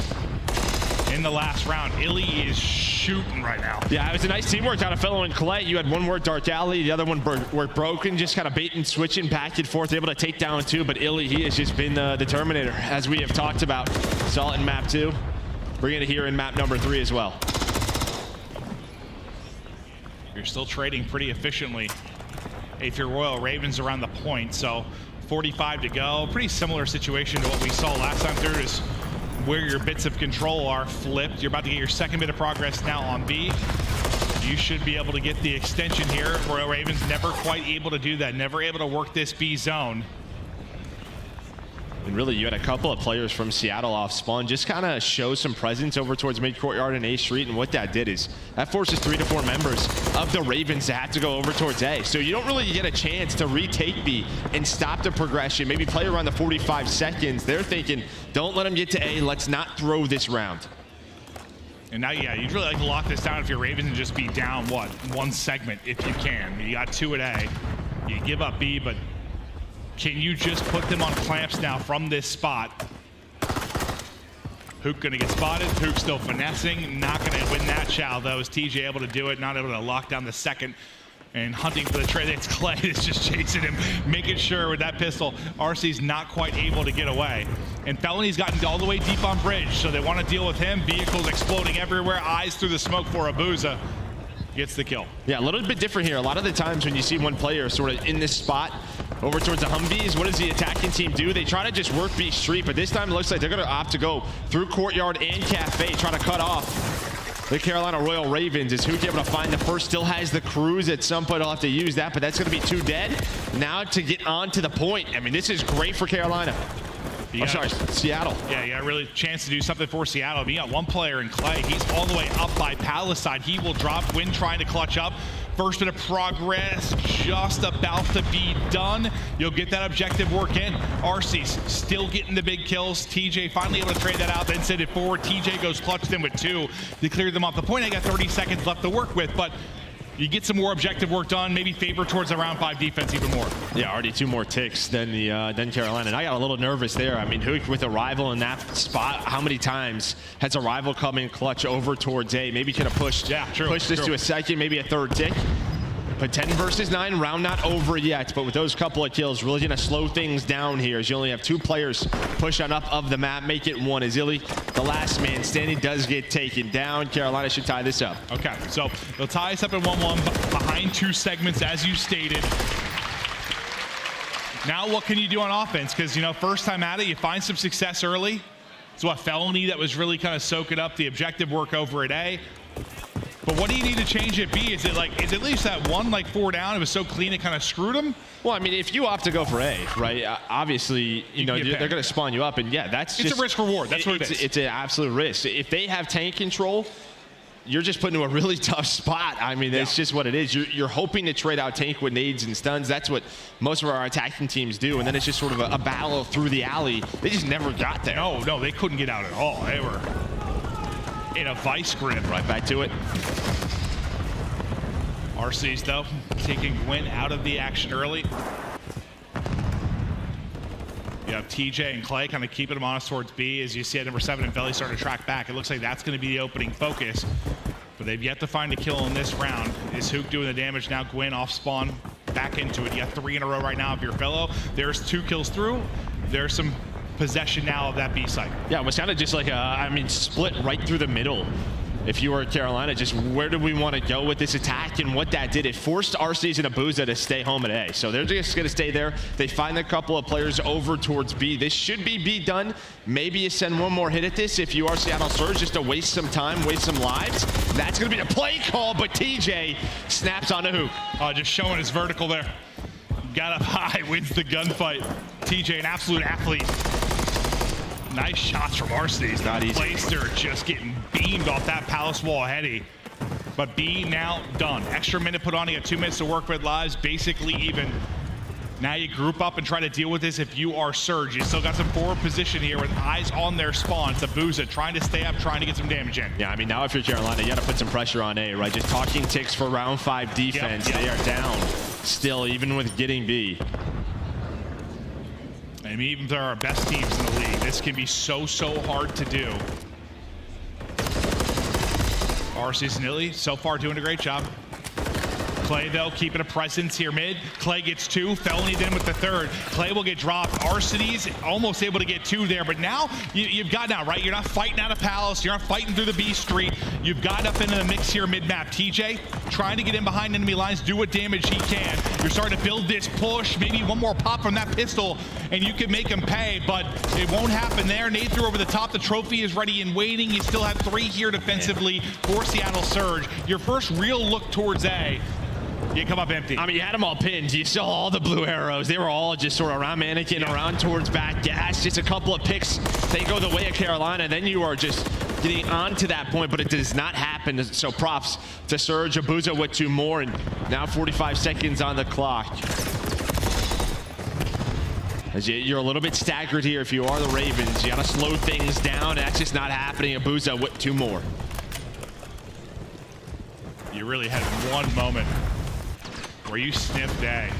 in the last round. Illey is shooting right now. Yeah, it was a nice teamwork out of Fellow and Colette. You had one work Dark Alley, the other one worked Broken, just kind of baiting, switching back and forth, able to take down 2, but Illey, he has just been the Terminator, as we have talked about. Saw it in map 2. Bring it here in map number 3 as well. You're still trading pretty efficiently if you're Royal Ravens around the point, so 45 to go. Pretty similar situation to what we saw last time through. Is where your bits of control are flipped. You're about to get your second bit of progress now on B. You should be able to get the extension here. Royal Ravens never quite able to do that, never able to work this B zone. And really, you had a couple of players from Seattle off spawn just kind of show some presence over towards mid courtyard and A Street, and what that did is that forces 3 to 4 members of the Ravens to have to go over towards A. So you don't really get a chance to retake B and stop the progression, maybe play around the 45 seconds. They're thinking, don't let them get to A, let's not throw this round. And now, yeah, you'd really like to lock this down if you're Ravens and just be down, what, 1 segment if you can. You got 2 at A. You give up B, but can you just put them on clamps now from this spot? Huke gonna get spotted. Huke still finessing. Not gonna win that chow though. Is TJ able to do it? Not able to lock down the second. And hunting for the trade. It's Clay that's just chasing him, making sure with that pistol, RC's not quite able to get away. And Felony's gotten all the way deep on bridge, so they want to deal with him. Vehicles exploding everywhere. Eyes through the smoke for Abuzah. Gets the kill. Yeah, a little bit different here. A lot of the times when you see one player sort of in this spot over towards the Humvees, what does the attacking team do? They try to just work B Street, but this time it looks like they're going to opt to go through Courtyard and Cafe, try to cut off the Carolina Royal Ravens. Is Huke able to find the first? Still has the cruise. At some point, I'll have to use that, but that's going to be 2 dead. Now to get on to the point. I mean, this is great for Carolina. Oh, sorry, Seattle. Yeah, you got a really chance to do something for Seattle. But you got 1 player in Clay. He's all the way up by Palisade. He will drop. Win trying to clutch up. First bit of progress just about to be done. You'll get that objective work in. RC's still getting the big kills. TJ finally able to trade that out, then send it forward. TJ goes clutch them with 2. They cleared them off the point. They got 30 seconds left to work with, but you get some more objective work done, maybe favor towards the round 5 defense even more. Yeah, already 2 more ticks than Carolina. And I got a little nervous there. I mean, Huke with a rival in that spot, how many times has a rival come in clutch over towards A? Maybe could have pushed this to a second, maybe a 3rd tick. But 10 versus 9, round not over yet. But with those couple of kills, really gonna slow things down here as you only have 2 players push on up of the map, make it 1 as Illey, the last man standing, does get taken down. Carolina should tie this up. Okay, so they'll tie us up at 1-1 behind 2 segments as you stated. Now what can you do on offense? Because, you know, first time at it, you find some success early. So a Felony that was really kind of soaking up the objective work over at A. But what do you need to change at B? Is it at least that 1 like 4 down? It was so clean it kind of screwed them? Well, I mean, if you opt to go for A, right, obviously, you know, they're going to spawn you up. And yeah, that's it's a risk reward. That's what it is. It's an absolute risk. If they have tank control, you're just put into a really tough spot. I mean, that's just what it is. You're hoping to trade out tank with nades and stuns. That's what most of our attacking teams do. And then it's just sort of a battle through the alley. They just never got there. No, they couldn't get out at all. They were in a vice grip. Right back to it. RC's, though, taking Gwyn out of the action early. You have TJ and Clay kind of keeping them honest towards B. As you see at number 7 and Felly starting to track back. It looks like that's going to be the opening focus. But they've yet to find a kill in this round. Is Huke doing the damage now? Gwyn off spawn, back into it. You got 3 in a row right now of your fellow. There's 2 kills through. There's some possession now of that B site. Yeah, it was kind of just like split right through the middle. If you were Carolina, just where do we want to go with this attack? And what that did, it forced RC's and Abuzah to stay home at A. So they're just going to stay there. They find a couple of players over towards B. This should be B done. Maybe you send 1 more hit at this if you are Seattle Surge, just to waste some time, waste some lives. That's going to be the play call, but TJ snaps on the Huke. Just showing his vertical there. Got up high, wins the gunfight. TJ, an absolute athlete. Nice shots from RC's. Not easy. Blaster just getting beamed off that palace wall heady. But B now done. Extra minute put on. You got 2 minutes to work with lives. Basically even. Now you group up and try to deal with this if you are Surge. You still got some forward position here with eyes on their spawn. It's Abuzah trying to stay up, trying to get some damage in. Yeah, I mean, now if you're Carolina, you got to put some pressure on A, right? Just talking ticks for round 5 defense. Yep. They are down still, even with getting B. I mean, even if they're our best teams in the league, this can be so hard to do. RC's and Illey so far doing a great job. Clay, though, keeping a presence here mid. Clay gets 2. Felony then with the 3rd. Clay will get dropped. Arcitys almost able to get 2 there, but now you've got now, right? You're not fighting out of Palace. You're not fighting through the B Street. You've got up into the mix here mid-map. TJ trying to get in behind enemy lines, do what damage he can. You're starting to build this push. Maybe one more pop from that pistol, and you can make him pay, but it won't happen there. Nade threw over the top. The trophy is ready and waiting. You still have 3 here defensively for Seattle Surge. Your first real look towards A. You come up empty. I mean, you had them all pinned. You saw all the blue arrows. They were all just sort of around Mannequin, around towards back gas. Just a couple of picks. They go the way of Carolina. Then you are just getting on to that point, but it does not happen. So props to Surge. Abuzah with 2 more, and now 45 seconds on the clock. As you're a little bit staggered here if you are the Ravens. You got to slow things down. That's just not happening. Abuzah with 2 more. You really had one moment where you sniffed A.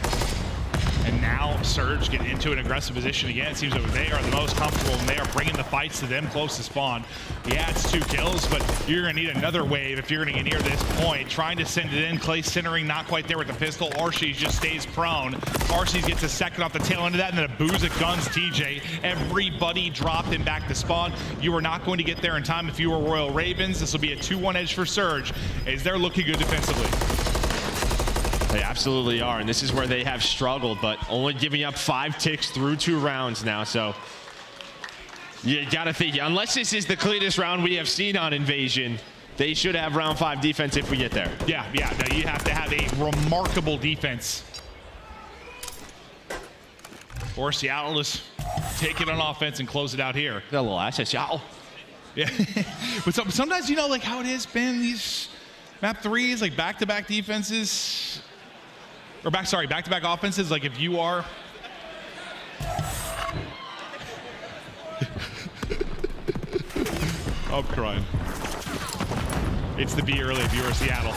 And now Surge get into an aggressive position again. It seems that they are the most comfortable and they are bringing the fights to them close to spawn. Yeah, it's 2 kills, but you're going to need another wave if you're going to get near this point. Trying to send it in. Clay centering, not quite there with the pistol. Arcitys just stays prone. Arcitys gets a second off the tail end of that, and then Abuzah guns TJ. Everybody dropped him back to spawn. You are not going to get there in time if you were Royal Ravens. This will be a 2-1 edge for Surge as they're looking good defensively. They absolutely are, and this is where they have struggled, but only giving up 5 ticks through 2 rounds now, so you gotta think, unless this is the cleanest round we have seen on Invasion, they should have round 5 defense if we get there. Yeah, no, you have to have a remarkable defense. Or Seattle just take it on offense and close it out here. Got a little assets, Seattle. Yeah, but sometimes, you know, like how it is, Ben, these map 3s, like back-to-back defenses, or back-to-back offenses, like if you are I'm crying. It's the B early if you were Seattle.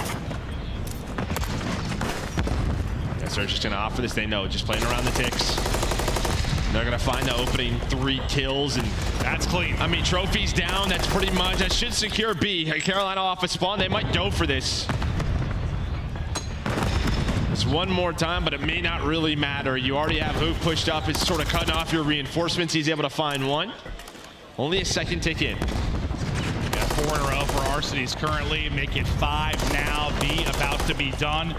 Yeah, Surge just gonna opt for this. They know, just playing around the ticks. They're gonna find the opening 3 kills, and that's clean. I mean, trophies down. That's pretty much, that should secure B. Carolina off a spawn. They might go for this. It's one more time, but it may not really matter. You already have Huke pushed up. It's sort of cutting off your reinforcements. He's able to find 1. Only a second tick in. Yeah, 4 in a row for Arcitys currently. Make it 5 now. B about to be done.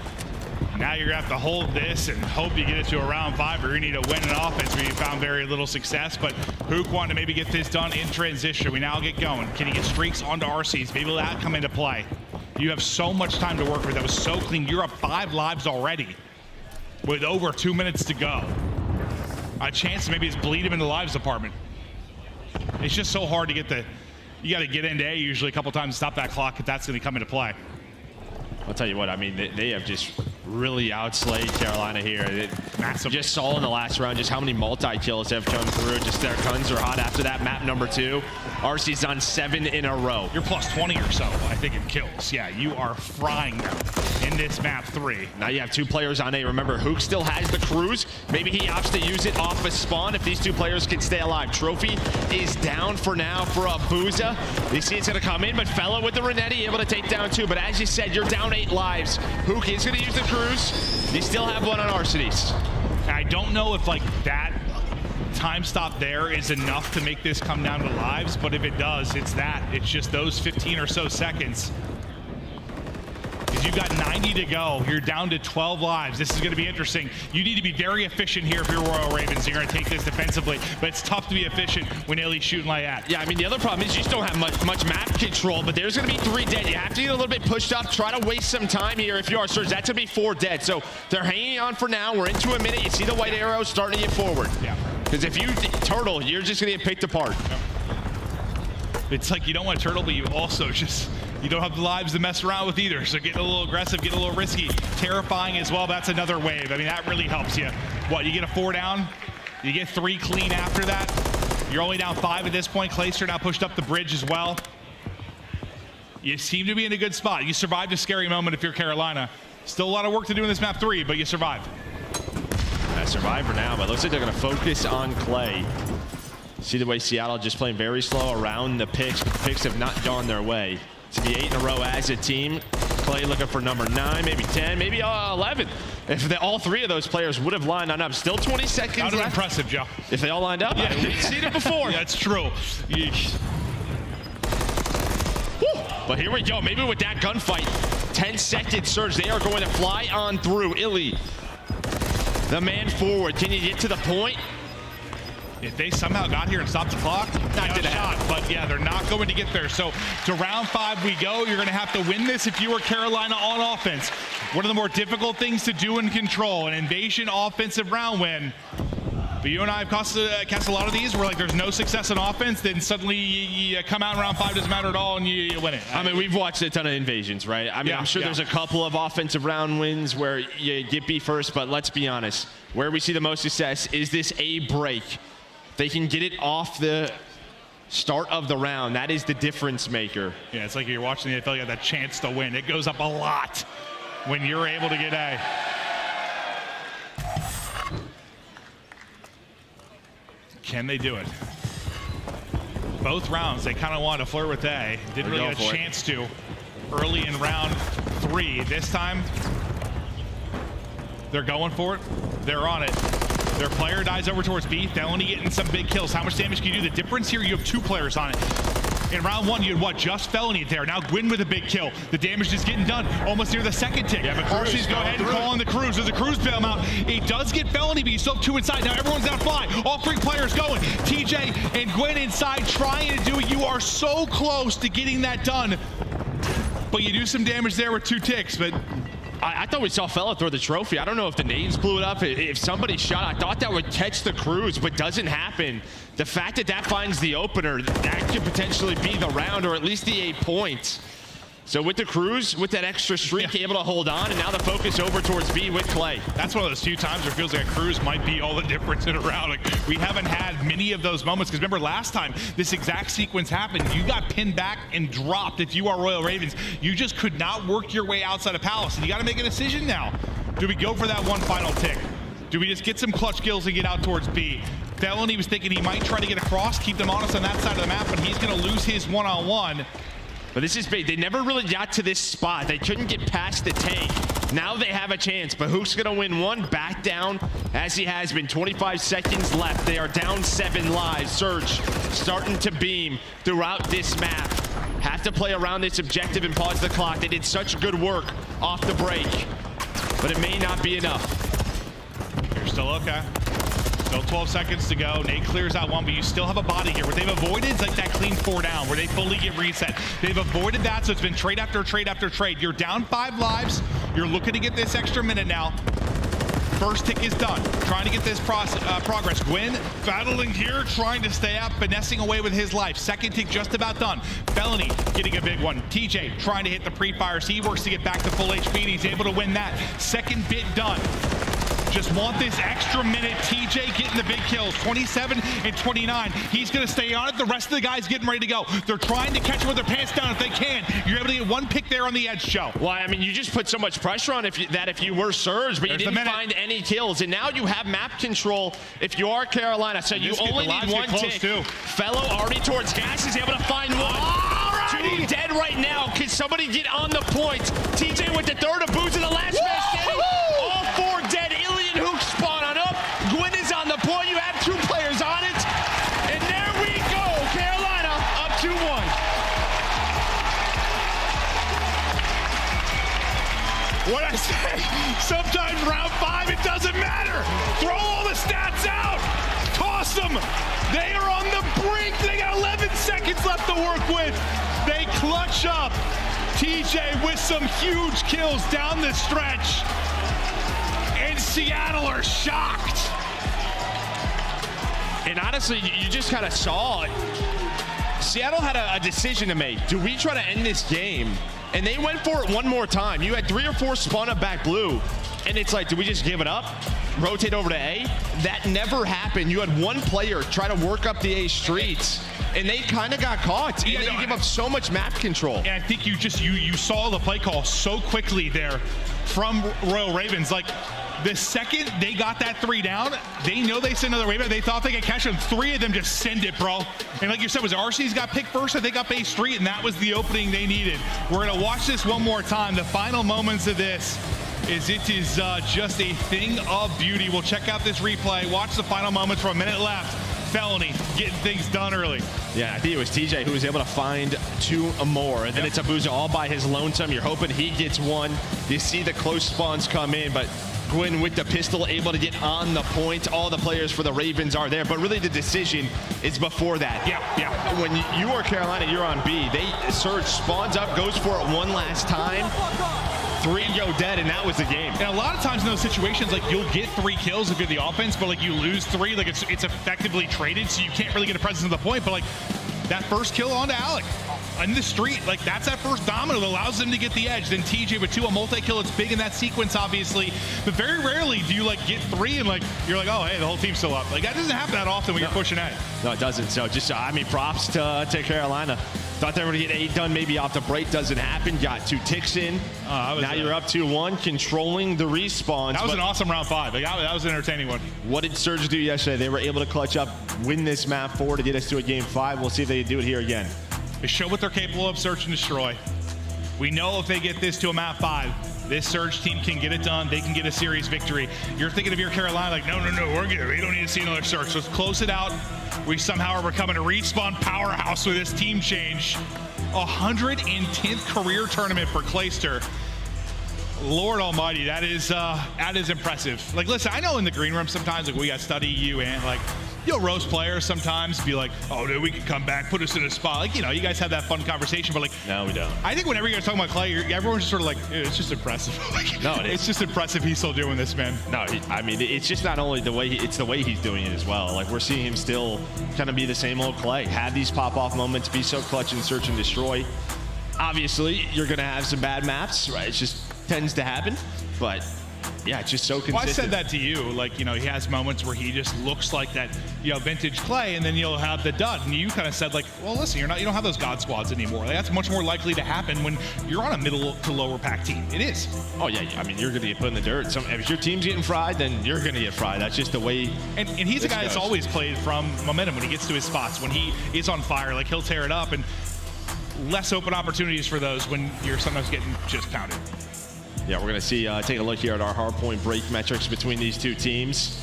Now you're gonna have to hold this and hope you get it to a round 5, or you need to win an offense where you found very little success. But Huke wanted to maybe get this done in transition. We now get going. Can he get streaks onto Arcitys? Maybe will that come into play? You have so much time to work with. That was so clean. You're up 5 lives already with over 2 minutes to go. A chance to maybe just bleed him in the lives department. It's just so hard to get the, you got to get into A usually a couple times to stop that clock if that's going to come into play. I'll tell you what, I mean, they have just really outslayed Carolina here. Massive. Just saw in the last round just how many multi-kills have come through. Just their guns are hot after that. Map number 2. RC's on 7 in a row. You're plus 20 or so, I think, in kills. Yeah, you are frying them in this map 3. Now you have 2 players on A. Remember, Huke still has the cruise. Maybe he opts to use it off a spawn if these 2 players can stay alive. Trophy is down for now for Abuzah. They see it's going to come in, but Fellow with the Renetti able to take down 2. But as you said, you're down 8 lives. Huke is going to use the cruise. You still have 1 on Arcitys. I don't know if like that time stop there is enough to make this come down to lives, but if it does, it's that. It's just those 15 or so seconds. Because you've got 90 to go. You're down to 12 lives. This is going to be interesting. You need to be very efficient here if you're Royal Ravens. You're going to take this defensively, but it's tough to be efficient when Illey's shooting like that. Yeah, I mean, the other problem is you just don't have much map control, but there's going to be 3 dead. You have to get a little bit pushed up, try to waste some time here if you are Surge. That's going to be 4 dead. So they're hanging on for now. We're into a minute. You see the white arrows starting to get forward. Yeah. Because if you turtle, you're just going to get picked apart. Yep. It's like you don't want to turtle, but you also just, you don't have the lives to mess around with either. So getting a little aggressive, getting a little risky, terrifying as well. That's another wave. I mean, that really helps you. What, you get a 4 down, you get 3 clean after that. You're only down 5 at this point. Clayster now pushed up the bridge as well. You seem to be in a good spot. You survived a scary moment if you're Carolina. Still a lot of work to do in this map 3, but you survived. Survivor now, but it looks like they're going to focus on Clay. See the way Seattle just playing very slow around the picks. The picks have not gone their way. To be 8 in a row as a team. Clay looking for number 9, maybe 10, maybe 11. If all 3 of those players would have lined on up, still 20 seconds That would left. impressive, Joe. If they all lined up, yeah, we've seen it before. That's true. Yeesh. Woo. But here we go. Maybe with that gunfight, 10-second surge, they are going to fly on through. Illey, the man forward. Can you get to the point? If they somehow got here and stopped the clock, not gonna shot. But yeah, they're not going to get there. So to round 5 we go. You're going to have to win this if you were Carolina on offense. One of the more difficult things to do and control, an invasion offensive round win. But you and I have cast a lot of these where like there's no success in offense, then suddenly you come out in round 5, doesn't matter at all, and you win it. I mean, we've watched a ton of invasions, right? I mean, Yeah, I'm sure yeah. there's a couple of offensive round wins where you get beat first, but let's be honest. Where we see the most success is this A break. They can get it off the start of the round. That is the difference maker. Yeah, it's like you're watching the NFL, you have that chance to win. It goes up a lot when you're able to get A. Can they do it? Both rounds, they kind of wanted to flirt with A. Didn't really get a chance to early in round 3. This time, they're going for it. They're on it. Their player dies over towards B. Felony getting some big kills. How much damage can you do? The difference here, you have 2 players on it. In round 1, you had what? Just Felony there. Now Gwyn with a big kill. The damage is getting done almost near the 2nd tick. Yeah, but Versus go ahead and call on the Cruise. There's a Cruise bail out. He does get Felony, but you still have 2 inside. Now everyone's got to fly. All 3 players going. TJ and Gwyn inside trying to do it. You are so close to getting that done. But you do some damage there with 2 ticks, but I thought we saw Fellow throw the trophy. I don't know if the nades blew it up. If somebody shot, I thought that would catch the Cruise, but doesn't happen. The fact that that finds the opener, that could potentially be the round, or at least the 8 points. So with the Cruise, with that extra streak, able to hold on, and now the focus over towards B with Clay. that's one of those few times where it feels like a Cruise might be all the difference in a round. Like, we haven't had many of those moments, because remember last time this exact sequence happened, you got pinned back and dropped. If you are Royal Ravens, you just could not work your way outside of Palace, and you got to make a decision now. Do we go for that one final tick? Do we just get some clutch kills and get out towards B? Felony was thinking he might try to get across, keep them honest on that side of the map, but he's going to lose his one-on-one. But this is big. They never really got to this spot. They couldn't get past the tank. Now they have a chance, but Huke's gonna win one, back down as he has been. 25 seconds left. They are down 7 lives. Surge starting to beam throughout this map. Have to play around this objective and pause the clock. They did such good work off the break, but it may not be enough. You're still okay. Still 12 seconds to go. Nate clears out 1, but you still have a body here. What they've avoided like that clean 4 down, where they fully get reset. They've avoided that, so it's been trade after trade after trade. You're down 5 lives. You're looking to get this extra minute now. First tick is done. Trying to get this progress. Gwyn battling here, trying to stay up, finessing away with his life. Second tick just about done. Felony getting a big one. TJ trying to hit the pre-fires. He works to get back to full HP, and he's able to win that. Second bit done. Just want this extra minute. TJ getting the big kills, 27 and 29. He's going to stay on it. The rest of the guys getting ready to go. They're trying to catch him with their pants down if they can. You're able to get 1 pick there on the edge, Joe. Well, I mean, you just put so much pressure on if you were Surge, but you didn't find any kills. And now you have map control if you are Carolina. So you only need 1 tick. Fellow already towards gas is able to find 1. 2 dead right now. Can somebody get on the point? TJ with the 3rd, Abuzah the last man standing. All 4 dead. Illey and Huke spawn on up. Gwyn is on the point. You have 2 players on it. And there we go. Carolina up 2-1. What I say, sometimes round 5, it doesn't matter. Throw all the stats out. Toss them. They are on the brink. They got 11 seconds left to work with. They clutch up. TJ with some huge kills down the stretch. And Seattle are shocked. And honestly, you just kind of saw it. Seattle had a decision to make. Do we try to end this game? And they went for it one more time. You had 3 or 4 spawn up back blue. And it's like, do we just give it up? Rotate over to A? That never happened. You had 1 player try to work up the A streets. And they kind of got caught. And then you give up so much map control. And I think you saw the play call so quickly there from Royal Ravens. Like, The second they got that 3 down, they know they send another wave. They thought they could catch them. 3 of them just send it, bro. And like you said, was RC's got picked first? I think up A Street, and that was the opening they needed. We're gonna watch this one more time. The final moments of this is just a thing of beauty. We'll check out this replay. Watch the final moments for a minute left. Felony getting things done early. Yeah, I think it was TJ who was able to find 2 more, and then it's Abuzah all by his lonesome. You're hoping he gets 1. You see the close spawns come in, but Gwyn with the pistol able to get on the point. All the players for the Ravens are there, but really the decision is before that. Yeah. When you are Carolina, you're on B. They surge, spawns up, goes for it one last time. 3 go dead, and that was the game. And a lot of times in those situations, like you'll get 3 kills if you're the offense, but like you lose 3, like it's effectively traded, so you can't really get a presence of the point. But like that first kill onto Alec in the street, like that's that first domino that allows them to get the edge. Then TJ with 2, a multi-kill. It's big in that sequence, obviously, but very rarely do you like get 3 and like you're like, oh hey, the whole team's still up. Like that doesn't happen that often when you're pushing A. No, it doesn't. So just, I mean, props to Carolina. Thought they were going to get 8 done maybe off the break. Doesn't happen. Got 2 ticks in. Now you're up 2-1, controlling the respawns. That was an awesome round 5. Like, that was an entertaining one. What did Surge do yesterday? They were able to clutch up, win this map 4 to get us to a game 5. We'll see if they do it here again. They show what they're capable of, search and destroy. We know if they get this to a map 5, this Surge team can get it done. They can get a series victory. You're thinking of your Carolina like, no, we're good. We don't need to see another Surge. Let's close it out. We somehow are becoming a respawn powerhouse with this team change. 110th career tournament for Clayster. Lord Almighty, that is impressive. Like, listen, I know in the green room sometimes, like we got study you and like you'll roast players sometimes, be like, oh, dude, we can come back, put us in a spot. Like, you know, you guys have that fun conversation, but like, no, we don't. I think whenever you guys talking about Clay, everyone's just sort of like, it's just impressive. Like, no, it is. It's just impressive he's still doing this, man. No, I mean, it's just not only the way it's the way he's doing it as well. Like, we're seeing him still kind of be the same old Clay, have these pop-off moments, be so clutch and search and destroy. Obviously, you're going to have some bad maps, right? It just tends to happen, but yeah, it's just so consistent. Well, I said that to you, like, you know, he has moments where he just looks like that, you know, vintage Clay, and then you'll have the dud, and you kind of said like, well, listen, you don't have those God squads anymore. Like, that's much more likely to happen when you're on a middle to lower pack team. It is. Oh yeah, I mean, you're going to get put in the dirt. If your team's getting fried, then you're going to get fried. That's just the way. And he's a guy that's always played from momentum when he gets to his spots. When he is on fire, like he'll tear it up, and less open opportunities for those when you're sometimes getting just pounded. Yeah, we're going to see, take a look here at our hardpoint break metrics between these two teams.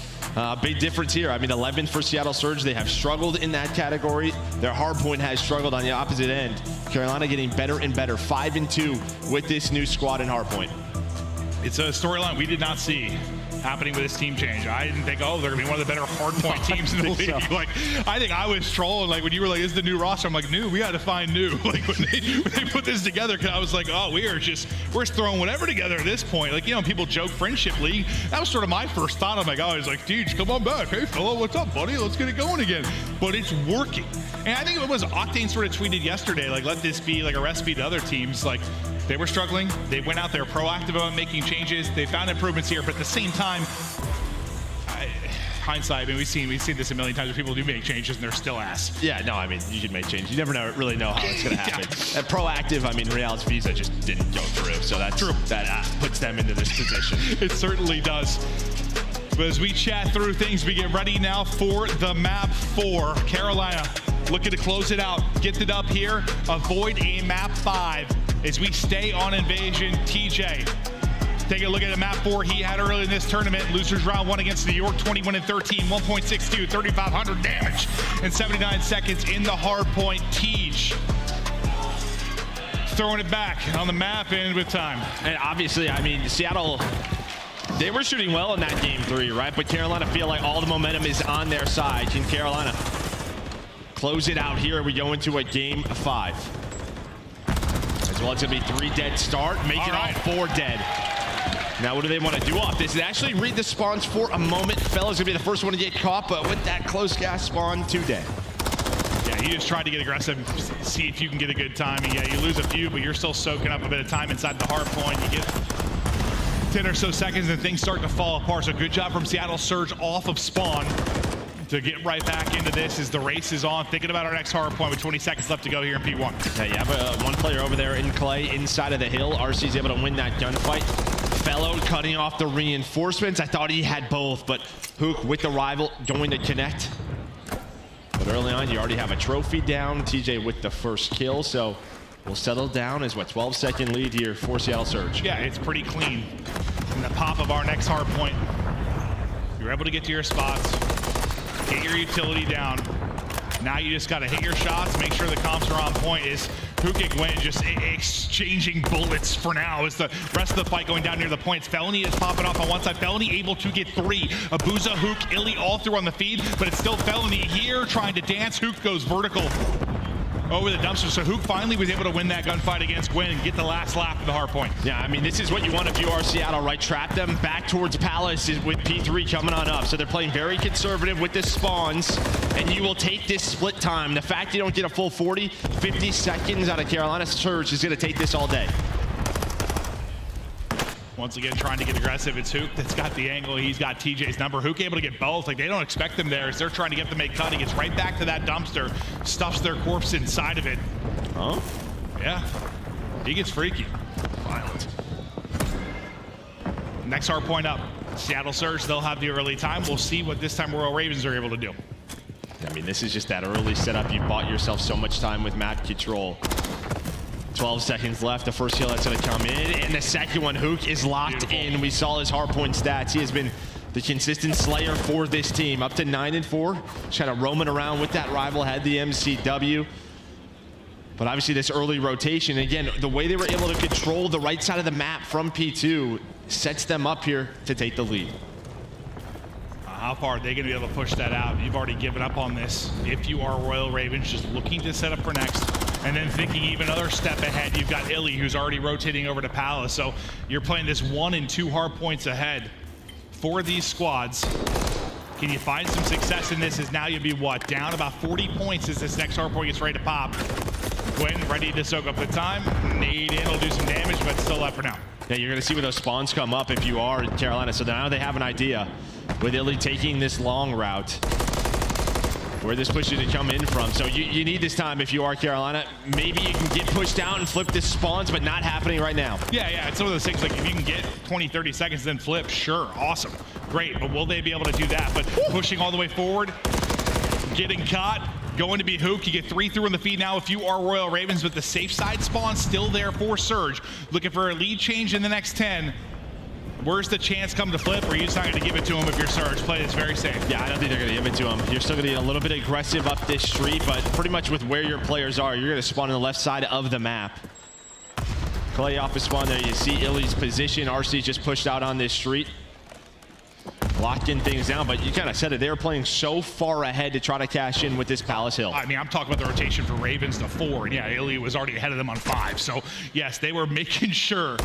Big difference here. I mean, 11th for Seattle Surge. They have struggled in that category. Their hardpoint has struggled on the opposite end. Carolina getting better and better. 5-2 with this new squad in hardpoint. It's a storyline we did not see happening with this team change. I didn't think, oh, they're going to be one of the better hardpoint teams in the league. So. Like, I think I was trolling. Like, when you were like, this is the new roster, I'm like, new, we got to find new. Like, when they put this together, because I was like, oh, we're just throwing whatever together at this point. Like, you know, people joke friendship league. That was sort of my first thought. I'm like, oh, he's like, Deej, come on back. Hey, fella, what's up, buddy? Let's get it going again. But it's working. And I think it was Octane sort of tweeted yesterday, like, let this be like a recipe to other teams. Like, they were struggling. They went out there proactive about making changes. They found improvements here, but at the same time, hindsight, I mean, we've seen this a million times where people do make changes and they're still ass. Yeah, no, I mean, you can make changes. You never really know how it's going to happen. Yeah. And proactive, I mean, Real's Visa just didn't go through, so that's true. That puts them into this position. It certainly does. But as we chat through things, we get ready now for the map 4. Carolina looking to close it out, get it up here, avoid a map 5 as we stay on Invasion. TJ, take a look at the map 4 he had early in this tournament. Losers round 1 against New York, 21-13, 1.62, 3,500 damage in 79 seconds in the hard point. Tej throwing it back on the map and with time. And obviously, I mean, Seattle, they were shooting well in that game 3, right? But Carolina feel like all the momentum is on their side. Can Carolina close it out here? We go into a game 5. As well, it's going to be 3 dead start. Make it all 4 dead. Now, what do they want to do off this? And actually read the spawns for a moment. Fella's going to be the first one to get caught, but with that close gas spawn, 2 dead. Yeah, you just tried to get aggressive, see if you can get a good timing. Yeah, you lose a few, but you're still soaking up a bit of time inside the hard point. You get 10 or so seconds and things start to fall apart. So good job from Seattle Surge off of spawn to get right back into this as the race is on. Thinking about our next hard point with 20 seconds left to go here in P1. Yeah, you have one player over there in Clay inside of the hill. RC's able to win that gunfight. Fellow cutting off the reinforcements. I thought he had both, but Huke with the rival going to connect. But early on, you already have a trophy down. TJ with the first kill, so we'll settle down as what, 12-second lead here for Seattle Surge. Yeah, it's pretty clean. And the pop of our next hard point. You're able to get to your spots, get your utility down. Now you just got to hit your shots, make sure the comps are on point. Is Huke and Gwen just exchanging bullets for now as the rest of the fight going down near the points. Felony is popping off on one side. Felony able to get 3. Abuzah, Huke, Illey all through on the feed, but it's still Felony here trying to dance. Huke goes vertical over the dumpster. So Huke finally was able to win that gunfight against Gwen and get the last lap of the hard point. Yeah, I mean, this is what you want if you are Seattle, right? Trap them back towards Palace with P3 coming on up. So they're playing very conservative with the spawns, and you will take this split time. The fact you don't get a full 40, 50 seconds out of Carolina Surge is going to take this all day. Once again, trying to get aggressive. It's Huke that's got the angle. He's got TJ's number. Huke able to get both. Like, they don't expect him there as they're trying to get the make cut. He gets right back to that dumpster, stuffs their corpse inside of it. Oh? Yeah. He gets freaky. Violent. Next hard point up. Seattle Surge, they'll have the early time. We'll see what this time Royal Ravens are able to do. I mean, this is just that early setup. You bought yourself so much time with map control. 12 seconds left. The first kill that's going to come in, and the second one, Huke is locked in. We saw his hardpoint stats. He has been the consistent slayer for this team. Up to 9-4. Just kind of roaming around with that rival. Had the MCW. But obviously this early rotation, again, the way they were able to control the right side of the map from P2 sets them up here to take the lead. How far are they going to be able to push that out? You've already given up on this. If you are Royal Ravens, just looking to set up for next. And then thinking even another step ahead, you've got Illey, who's already rotating over to Palace. So you're playing this 1 and 2 hard points ahead for these squads. Can you find some success in this? As now you'll be what? Down about 40 points as this next hard point gets ready to pop. Gwen ready to soak up the time. Nade in will do some damage, but still up for now. Yeah, you're going to see where those spawns come up if you are in Carolina. So now they have an idea with Illey taking this long route, where this push is to come in from. So you need this time if you are Carolina. Maybe you can get pushed out and flip this spawns, but not happening right now. Yeah, it's some of those things, like if you can get 20, 30 seconds, then flip, sure, awesome, great. But will they be able to do that? But pushing all the way forward, getting caught, going to be Huke. You get 3 through in the feed now if you are Royal Ravens, but the safe side spawn still there for Surge. Looking for a lead change in the next 10. Where's the chance come to flip, or are you just not going to give it to him if you're Surge? Play this very safe. Yeah, I don't think they're going to give it to him. You're still going to get a little bit aggressive up this street, but pretty much with where your players are, you're going to spawn on the left side of the map. Clay off the spawn there. You see Illey's position. RC's just pushed out on this street. Locking things down, but you kind of said it. They were playing so far ahead to try to cash in with this Palace Hill. I mean, I'm talking about the rotation for Ravens to 4, and yeah, Illey was already ahead of them on 5. So yes, they were making sure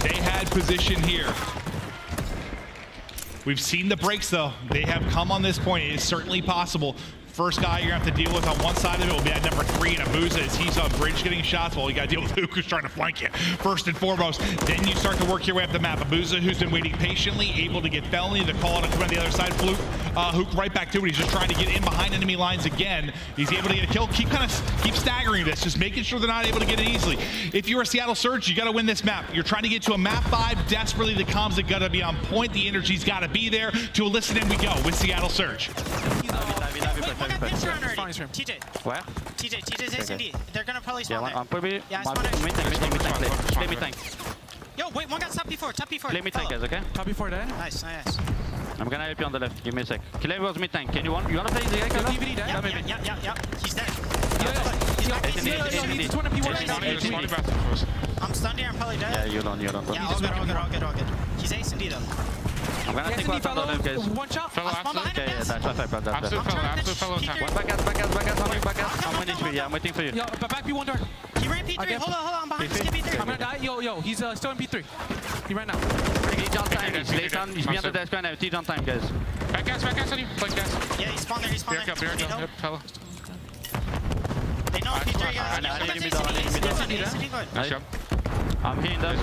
they had position here. We've seen the breaks though. They have come on this point. It is certainly possible. First guy you're gonna have to deal with on one side of it will be at number 3, and Abuzah, as he's on bridge getting shots. Well, you gotta deal with Huke, who's trying to flank you first and foremost. Then you start to work your way up the map. Abuzah, who's been waiting patiently, able to get Felony. The call to come on the other side. Huke right back to it. He's just trying to get in behind enemy lines again. He's able to get a kill. Keep staggering this, just making sure they're not able to get it easily. If you're a Seattle Surge, you gotta win this map. You're trying to get to a map 5 desperately. The comms have gotta be on point. The energy's gotta be there. To elicit in we go with Seattle Surge. TJ. Where? TJ's S&D. They're gonna probably spawn there. Probably. Yeah, spawn there. Play me tank. Yo, wait, one got top before. Play me tank, guys, okay? Top before that. Nice. I'm gonna help you on the left. Give me a sec. Clay was mid tank. You wanna play the guy? DVD dead? Yeah. He's dead. He's 20 P1. I'm stunned here. I'm probably dead. Yeah, you don't. Yeah, all good. He's S&D though. I'm gonna take one on the left, guys. One shot. Okay, yeah, that's Absolute fellow tank. One back out. I'm waiting for you. I'm waiting for you. Yo, back P1 door. He ran P3. Hold on. I'm behind. Skip P3. I'm gonna die. Yo, he's still in P3. He ran out. Teach on time. He's behind the desk right now. Teach on time, guys. Back gas on you. Play gas. Yeah, he spawned there. Yep, fellow. They know P3. Nice job. I'm hitting that.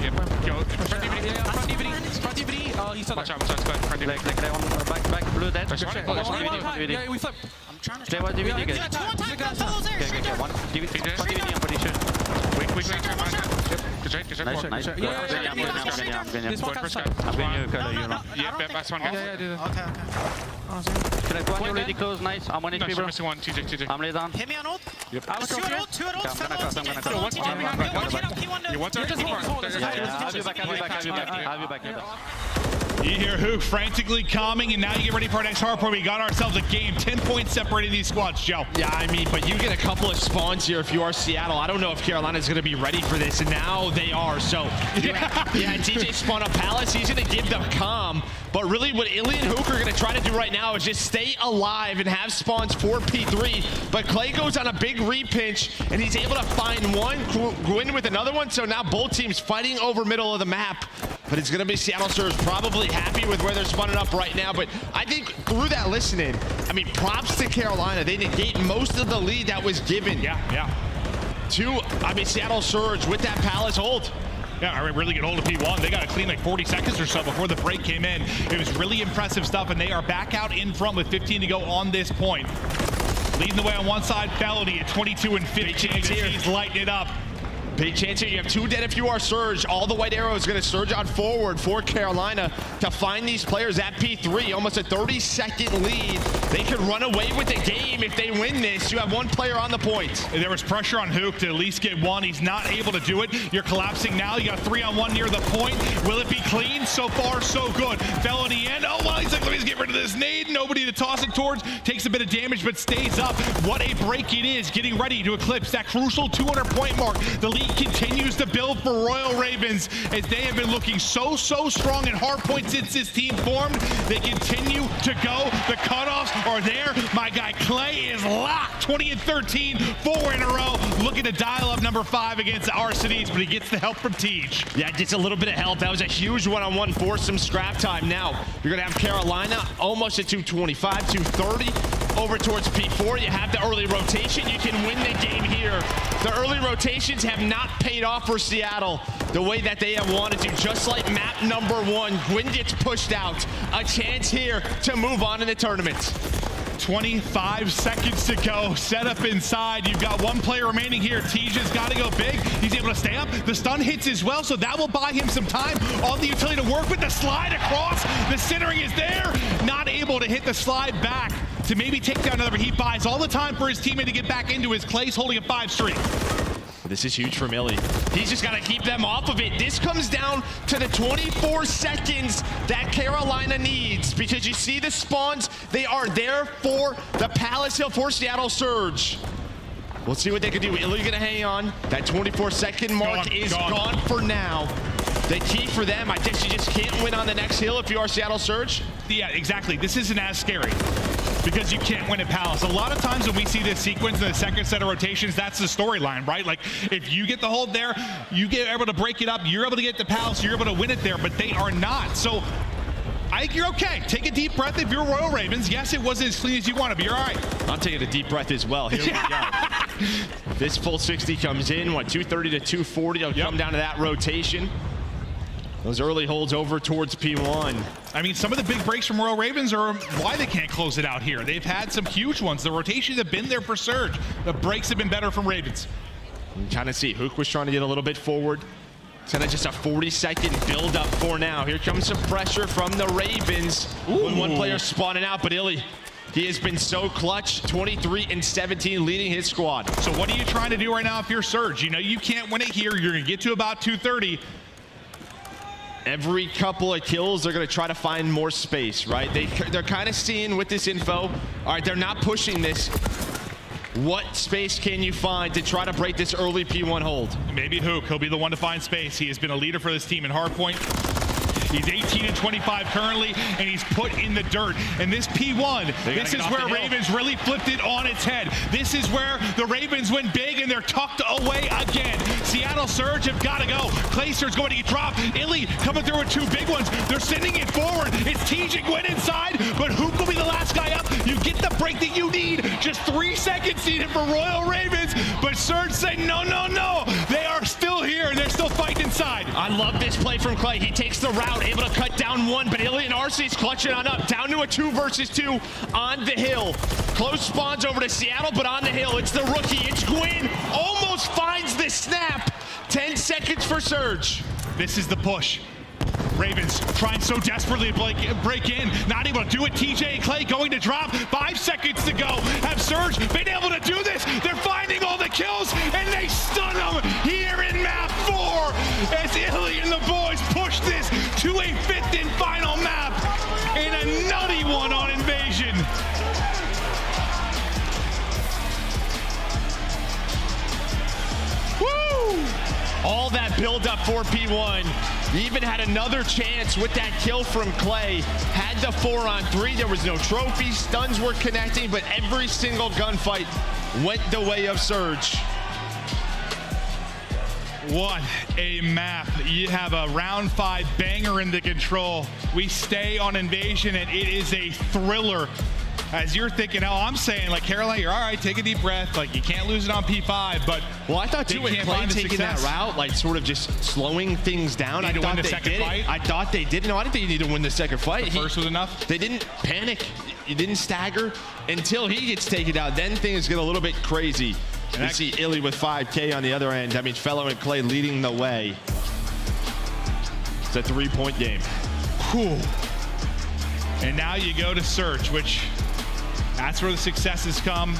Front DVD. He's still Watch out. Back. Blue dead. Yeah, we flip. I'm trying to. Play what DVD, guys. Two on time. Fellows there. Okay. One DVD. I'm pretty sure. Quick. Nice. I'm going you, Color, Yeah, last one, guys. Okay. One already close, nice. I'm on HP, bro. Missing one, TJ. I'm laid down. Hit me on ult. Yep. Two on ult. I'm gonna cross. I'll be back. You hear Huke frantically calming, and now you get ready for our next hard point. We got ourselves a game. 10 points separating these squads, Joe. Yeah, I mean, but you get a couple of spawns here if you are Seattle. I don't know if Carolina's going to be ready for this, and now they are. So, yeah, TJ spawned a Palace. He's going to give them calm. But really what Illey and Huke are going to try to do right now is just stay alive and have spawns for P3. But Clay goes on a big repinch, and he's able to find one, Gwyn with another one. So now both teams fighting over middle of the map. But it's going to be Seattle Surge probably happy with where they're spawning up right now. But I think through that listening, I mean, props to Carolina. They negate most of the lead that was given. Yeah. To, Seattle Surge with that Palace hold. Yeah, really good hold of P1. They got to clean like 40 seconds or so before the break came in. It was really impressive stuff, and they are back out in front with 15 to go on this point. Leading the way on one side, Felony at 22 and 15. He's lighting it up. Big chance here. You have 2 dead if you are Surge. All the white arrow is going to surge on forward for Carolina to find these players at P3. Almost a 30-second lead. They could run away with the game if they win this. You have 1 player on the point. There was pressure on Huke to at least get 1. He's not able to do it. You're collapsing now. You got 3-on-1 near the point. Will it be clean? So far, so good. Felony in. Oh, well, he's like, let me just get rid of this nade. Nobody to toss it towards. Takes a bit of damage, but stays up. What a break it is. Getting ready to eclipse that crucial 200-point mark. The lead continues to build for Royal Ravens as they have been looking so strong in hard points since this team formed. They continue to go. The cutoffs are there. My guy Clay is locked. 20 and 13, 4 in a row. Looking to dial up number 5 against Arcitys, but he gets the help from Tej. Yeah, gets a little bit of help. That was a huge one-on-one for some scrap time. Now, you're going to have Carolina almost at 225, 230. Over towards P4, you have the early rotation. You can win the game here. The early rotations have not paid off for Seattle the way that they have wanted to. Just like map number 1, Gwyn gets pushed out. A chance here to move on in the tournament. 25 seconds to go. Set up inside. You've got 1 player remaining here. Tej has got to go big. He's able to stay up. The stun hits as well, so that will buy him some time on the utility to work with the slide across. The centering is there. Not able to hit the slide back to maybe take down another. He buys all the time for his teammate to get back into his place, holding a 5 streak. This is huge from Illey. He's just got to keep them off of it. This comes down to the 24 seconds that Carolina needs, because you see the spawns. They are there for the Palace Hill for Seattle Surge. We'll see what they can do. Illey going to hang on. That 24-second mark is gone for now. The key for them, I guess you just can't win on the next hill if you are Seattle Surge. Yeah, exactly. This isn't as scary because you can't win at Palace. A lot of times when we see this sequence in the second set of rotations, that's the storyline, right? Like, if you get the hold there, you get able to break it up, you're able to get to Palace, you're able to win it there, but they are not. So I think you're okay. Take a deep breath if you're Royal Ravens. Yes, it wasn't as clean as you want to, but you're all right. I'm taking a deep breath as well. Here we go. This full 60 comes in, 230 to 240. It'll come down to that rotation. Those early holds over towards P1. I mean, some of the big breaks from Royal Ravens are why they can't close it out here. They've had some huge ones. The rotations have been there for Surge. The breaks have been better from Ravens. You kind of see Huke was trying to get a little bit forward. It's kind of just a 40-second build-up for now. Here comes some pressure from the Ravens. One player spawning out, but Illey, he has been so clutch. 23 and 17 leading his squad. So what are you trying to do right now if you're Surge? You know you can't win it here. You're going to get to about 230. Every couple of kills, they're going to try to find more space, right? They're kind of seeing with this info, all right, they're not pushing this. What space can you find to try to break this early P1 hold? Maybe Huke. He'll be the one to find space. He has been a leader for this team in hardpoint. He's 18 and 25 currently, and he's put in the dirt. And this P1, this is where Ravens really flipped it on its head. This is where the Ravens went big, and they're tucked away again. Seattle Surge have got to go. Clayster's going to get dropped. Illey coming through with 2 big ones. They're sending it forward. It's Tej went inside, but Huke will be the last guy up. You get the break that you need. Just 3 seconds needed for Royal Ravens, but Surge say no, no, no. They are still here, and they're still fighting inside. I love this play from Clay. He takes the route, able to cut down 1, but Illey and Arcitys clutching on up. Down to a 2 versus 2 on the hill. Close spawns over to Seattle, but on the hill, it's the rookie. It's Gwyn. Almost finds the snap. 10 seconds for Surge. This is the push. Ravens trying so desperately to break in, not able to do it. TJ and Clay going to drop. 5 seconds to go. Have Surge been able to do this? They're finding all the kills, and they stun them here in map 4 as Illey and the boys push this to a 5th and final map in a nutty one on Invasion. Woo! All that build up for P1. He even had another chance with that kill from Clay. Had the 4-on-3. There was no trophy. Stuns were connecting, but every single gunfight went the way of Surge. What a map. You have a round 5 banger in the control. We stay on Invasion, and it is a thriller. As you're thinking, oh, I'm saying, like, Carolina, you're all right, take a deep breath. Like, you can't lose it on P5, but well, I thought too, with Clay taking that route, like, sort of just slowing things down. I thought they did it. I thought they did. No, I didn't think you need to win the second fight. The first was enough? They didn't panic. You didn't stagger until he gets taken out. Then things get a little bit crazy. And you see Illey with 5K on the other end. I mean, Fellow and Clay leading the way. It's a 3-point game. Whew. And now you go to Surge, which that's where the successes come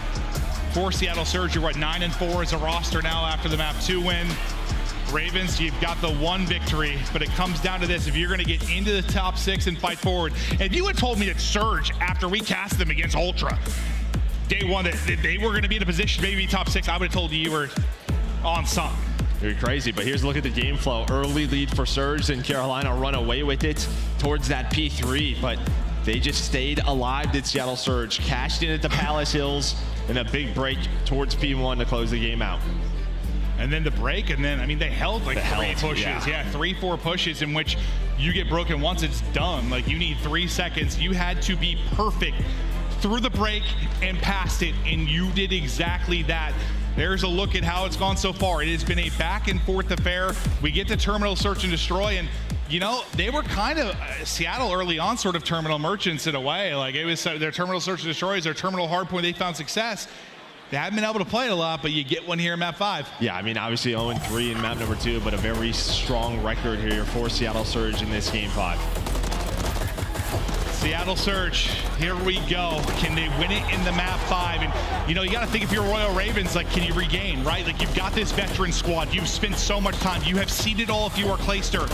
for Seattle Surge. You're at 9-4 as a roster now after the map 2 win. Ravens, you've got the 1 victory, but it comes down to this. If you're going to get into the top 6 and fight forward, if you had told me that Surge, after we cast them against Ultra, day 1, that they were going to be in a position maybe top 6, I would have told you were on something. You're crazy, but here's a look at the game flow. Early lead for Surge, and Carolina run away with it towards that P3, but they just stayed alive, did Seattle Surge. Cashed in at the Palace Hills, and a big break towards P1 to close the game out. And then the break, and then, I mean, they held like 3 pushes. Yeah, 3-4 pushes in which you get broken once, it's done. Like, you need 3 seconds. You had to be perfect through the break and past it, and you did exactly that. There's a look at how it's gone so far. It has been a back and forth affair. We get to Terminal Search and Destroy, and you know, they were kind of Seattle early on sort of terminal merchants in a way. Like, it was their Terminal Search and Destroy is their terminal hardpoint. They found success. They haven't been able to play it a lot, but you get one here in map 5. Yeah, I mean, obviously 0-3 in map number 2, but a very strong record here for Seattle Surge in this game 5. Seattle Surge, here we go. Can they win it in the map 5? And, you know, you got to think if you're Royal Ravens, like, can you regain, right? Like, you've got this veteran squad. You've spent so much time. You have seeded all if you are Clayster.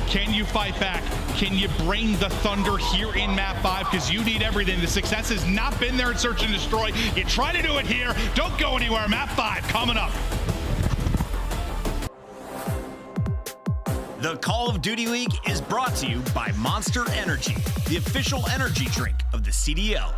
Can you fight back? Can you bring the thunder here in map 5? Because you need everything. The success has not been there in Search and Destroy. You try to do it here. Don't go anywhere. Map 5 coming up. The Call of Duty League is brought to you by Monster Energy, the official energy drink of the CDL.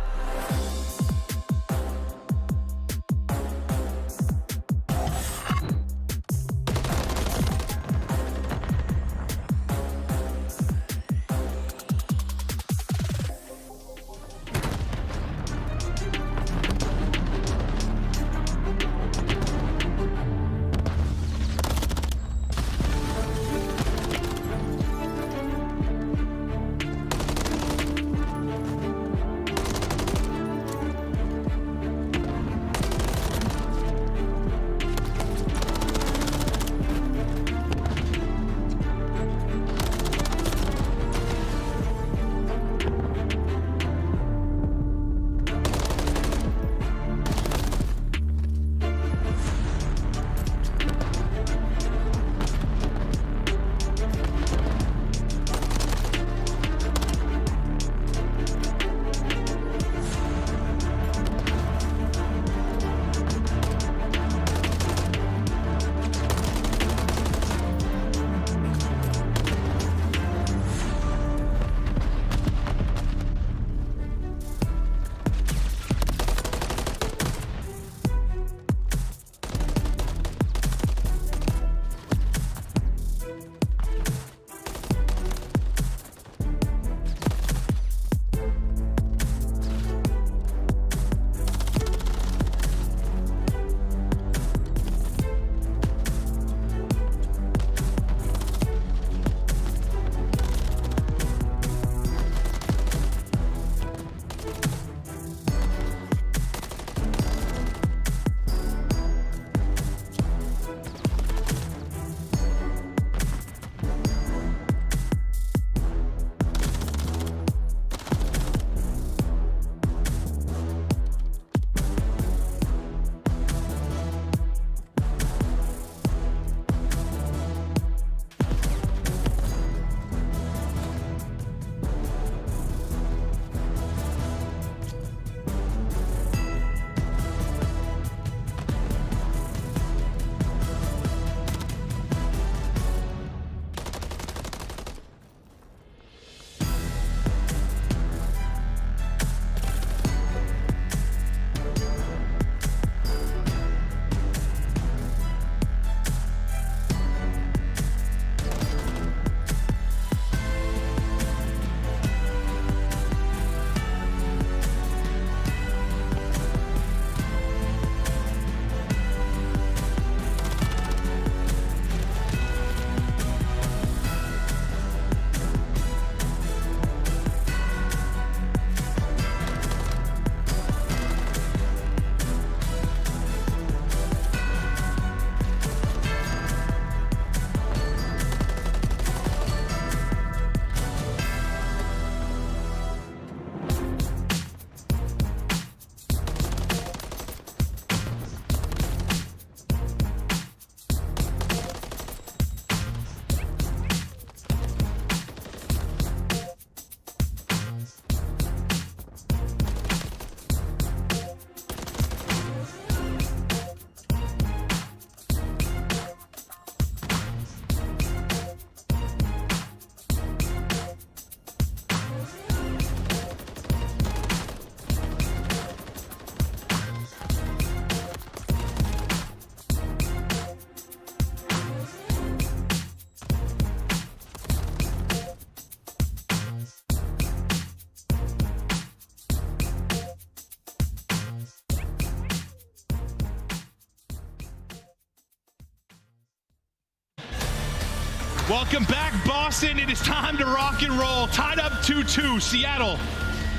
Welcome back, Boston. It is time to rock and roll. Tied up 2-2. Seattle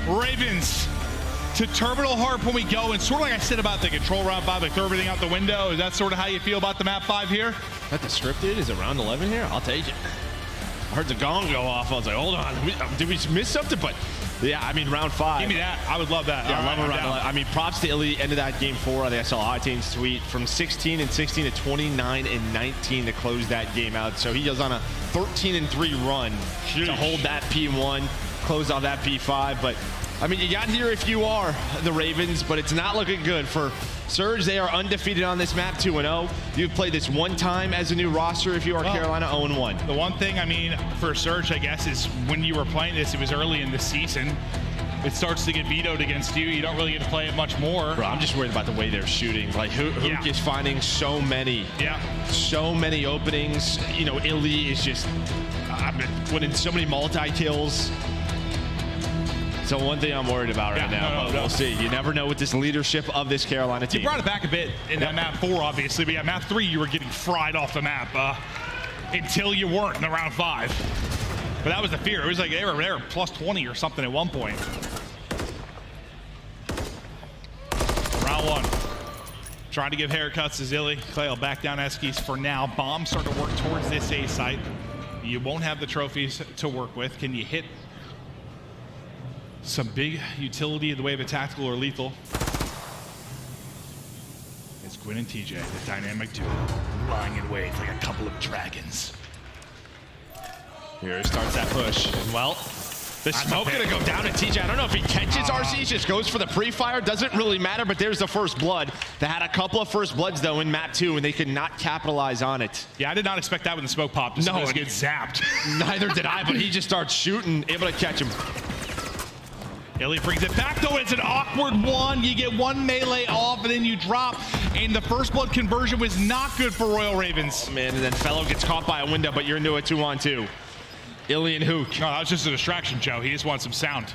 Ravens to Terminal Harp when we go. And sort of like I said about the control round 5, like throw everything out the window. Is that sort of how you feel about the map 5 here? That the scripted? Is it round 11 here? I'll take it. I heard the gong go off. I was like, hold on. Did we miss something? But yeah, I mean, round 5. Give me that. I would love that. Yeah, All I love right, round 11. I mean, props to Illey. Ended that game 4. I think I saw Octane's tweet from 16-16 to 29-19 to close that game out. So he goes on a 13-3 run to hold that P1, close out that P5. But I mean, you got here if you are the Ravens, but it's not looking good for Surge. They are undefeated on this map, 2-0. You've played this one time as a new roster if you are Carolina, 0-1. The one thing, I mean, for Surge, I guess, is when you were playing this, it was early in the season. It starts to get vetoed against you. You don't really get to play it much more. Bro, I'm just worried about the way they're shooting. Like, Huke is finding so many openings. You know, Illey is just winning so many multi-kills. So one thing I'm worried about right now, but we'll see. You never know with this leadership of this Carolina team. You brought it back a bit in that map 4, obviously, but yeah, map 3, you were getting fried off the map until you weren't in the round 5. But that was the fear. It was like they were plus 20 or something at one point. Round 1. Trying to give haircuts to Illey. Clay will back down Eskies for now. Bombs start to work towards this A site. You won't have the trophies to work with. Can you hit some big utility in the way of a tactical or lethal? It's Gwyn and TJ, the dynamic duo, lying in wait like a couple of dragons. Here starts that push. And well, the smoke gonna go down to TJ. I don't know if he catches RC, just goes for the pre-fire. Doesn't really matter, but there's the first blood. They had a couple of first bloods though in map 2, and they could not capitalize on it. Yeah, I did not expect that when the smoke popped. Just no, get zapped. Neither did I, but he just starts shooting, able to catch him. Illey brings it back though. It's an awkward one. You get one melee off and then you drop. And the first blood conversion was not good for Royal Ravens. Man, and then Fellow gets caught by a window, but you're into a 2-on-2. Illey and Huke. No, that was just a distraction, Joe. He just wanted some sound.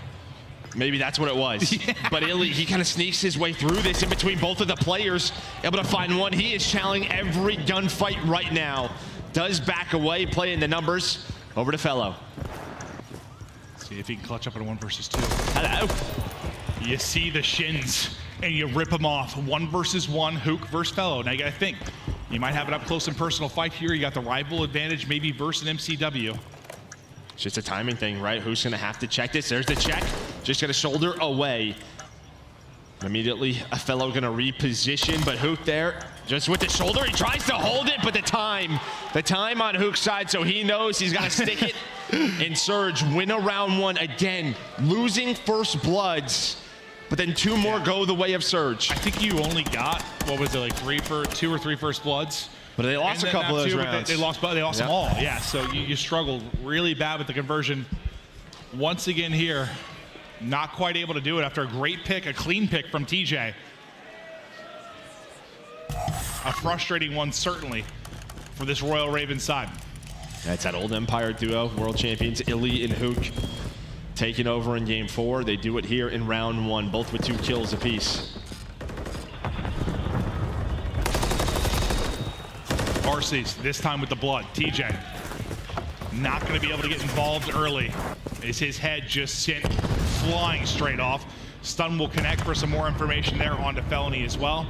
Maybe that's what it was. But Illey, he kind of sneaks his way through this in between both of the players, able to find one. He is challenging every gunfight right now. Does back away, playing the numbers. Over to Fellow. See if he can clutch up in a 1 versus 2. Hello. You see the shins and you rip them off. 1 versus 1, Huke versus Fellow. Now you gotta think, you might have an up close and personal fight here. You got the rival advantage, maybe versus an MCW. It's just a timing thing, right? Who's gonna have to check this? There's the check. Just gonna shoulder away. Immediately, a Fellow gonna reposition, but Huke there, just with the shoulder, he tries to hold it, but the time on Huke's side, so he knows he's gotta stick it. And Surge win a round 1 again, losing first bloods, but then 2 more go the way of Surge. I think you only got, what was it, like 2 or 3 first bloods? But they lost a couple of those rounds. They lost them all, yeah. So you struggled really bad with the conversion. Once again here, not quite able to do it after a great pick, a clean pick from TJ. A frustrating one, certainly, for this Royal Ravens side. That's that old Empire duo, world champions, Illey and Huke, taking over in game 4. They do it here in round 1, both with 2 kills apiece. Arcitys, this time with the blood. TJ, not going to be able to get involved early. Is his head just sent flying straight off. Stun will connect for some more information there onto Felony as well.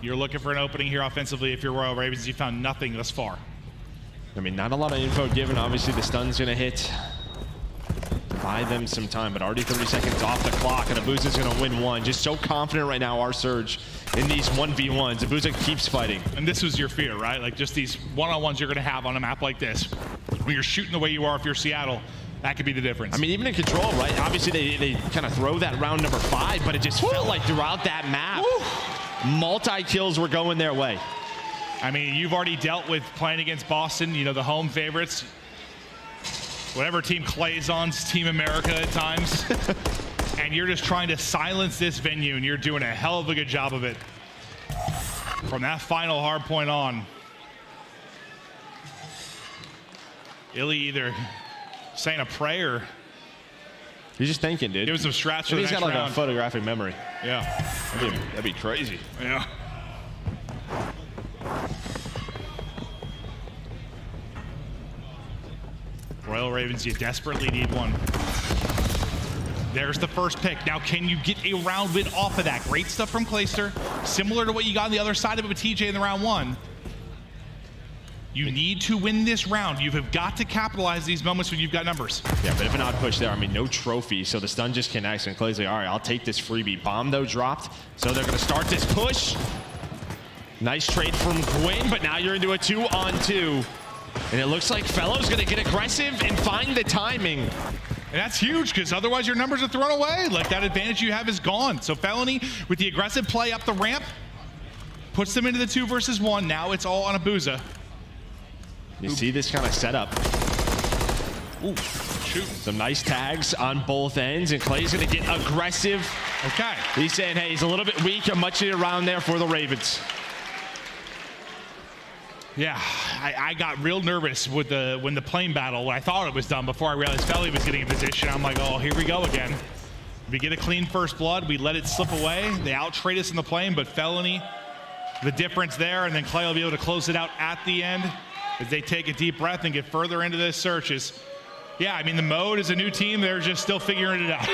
You're looking for an opening here offensively if you're Royal Ravens. You found nothing thus far. I mean, not a lot of info given. Obviously, the stun's going to hit. Buy them some time, but already 30 seconds off the clock, and Abuzah's going to win 1. Just so confident right now, our Surge, in these 1v1s. Abuzah keeps fighting. And this was your fear, right? Like, just these one-on-ones you're going to have on a map like this. When you're shooting the way you are if you're Seattle, that could be the difference. I mean, even in control, right? Obviously, they kind of throw that round number 5, but it just felt like throughout that map, multi-kills were going their way. I mean, you've already dealt with playing against Boston, you know, the home favorites. Whatever team Clay's on's Team America at times. And you're just trying to silence this venue, and you're doing a hell of a good job of it. From that final hard point on. Illey either saying a prayer. He's just thinking, dude. Give him some strats for the next round. He's got like round. a photographic memory. Yeah. That'd be crazy. Yeah. Ravens. You desperately need one. There's the first pick. Now, can you get a round win off of that? Great stuff from Clayster. Similar to what you got on the other side of it with TJ in the round one. You need to win this round. You have got to capitalize these moments when you've got numbers. Yeah, but if an odd push there, I mean, no trophy, so the stun just connects, and Clay's like, all right, I'll take this freebie. Bomb, though, dropped, so they're going to start this push. Nice trade from Gwyn, but now you're into a 2-on-2. And it looks like Fellow's going to get aggressive and find the timing. And that's huge, because otherwise your numbers are thrown away. Like, that advantage you have is gone. So Felony, with the aggressive play up the ramp, puts them into the 2 versus 1. Now it's all on Abuzah. You see this kind of setup. Ooh, shoot. Some nice tags on both ends, and Clay's going to get aggressive. Okay. He's saying, hey, he's a little bit weak. I'm much around there for the Ravens. Yeah, I got real nervous with when the plane battle, when I thought it was done, before I realized Felly was getting in position. I'm like, oh, here we go again. We get a clean first blood. We let it slip away. They out-trade us in the plane, but Felony, the difference there, and then Clay will be able to close it out at the end as they take a deep breath and get further into this searches. Yeah, I mean, the mode is a new team. They're just still figuring it out.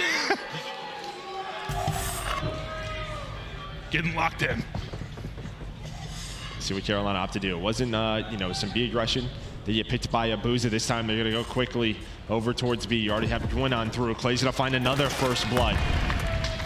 Getting locked in. See what Carolina opted to do. It wasn't, you know, some B aggression. They get picked by Abuzah. This time they're going to go quickly over towards B. You already have Gwyn on through. Clay's going to find another first blood.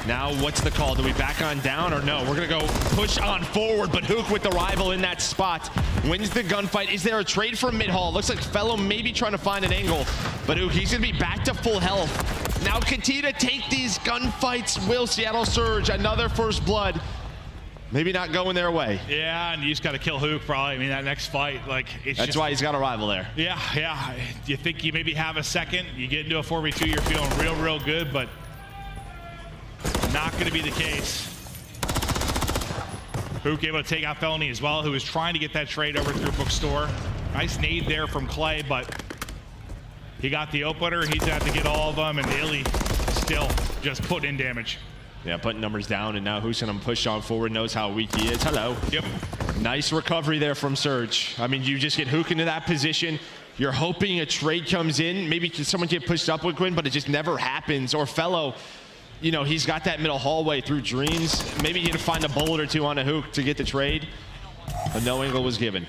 Now, what's the call? Do we back on down or no? We're going to go push on forward, but Huke with the rival in that spot wins the gunfight. Is there a trade from mid-hall? Looks like Fellow maybe trying to find an angle, but Huke, he's going to be back to full health. Now continue to take these gunfights. Will Seattle Surge, another first blood. Maybe not going their way. Yeah, and you just got to kill Huke probably. I mean, that next fight, like, it's That's just, why he's got a rival there. Yeah. You think you maybe have a second, you get into a 4v2, you're feeling real good, but not going to be the case. Huke able to take out Felony as well, who was trying to get that trade over through Bookstore. Nice nade there from Clay, but he got the opener. He's going to have to get all of them, and Illey still just putting in damage. Yeah, putting numbers down, and now who's going to push on forward, knows how weak he is. Hello. Yep. Nice recovery there from Surge. I mean, you just get Huke into that position. You're hoping a trade comes in. Maybe someone get pushed up with Gwyn, but it just never happens. Or Fellow, you know, he's got that middle hallway through Dreams. Maybe you can find a bullet or two on a Huke to get the trade, but no angle was given.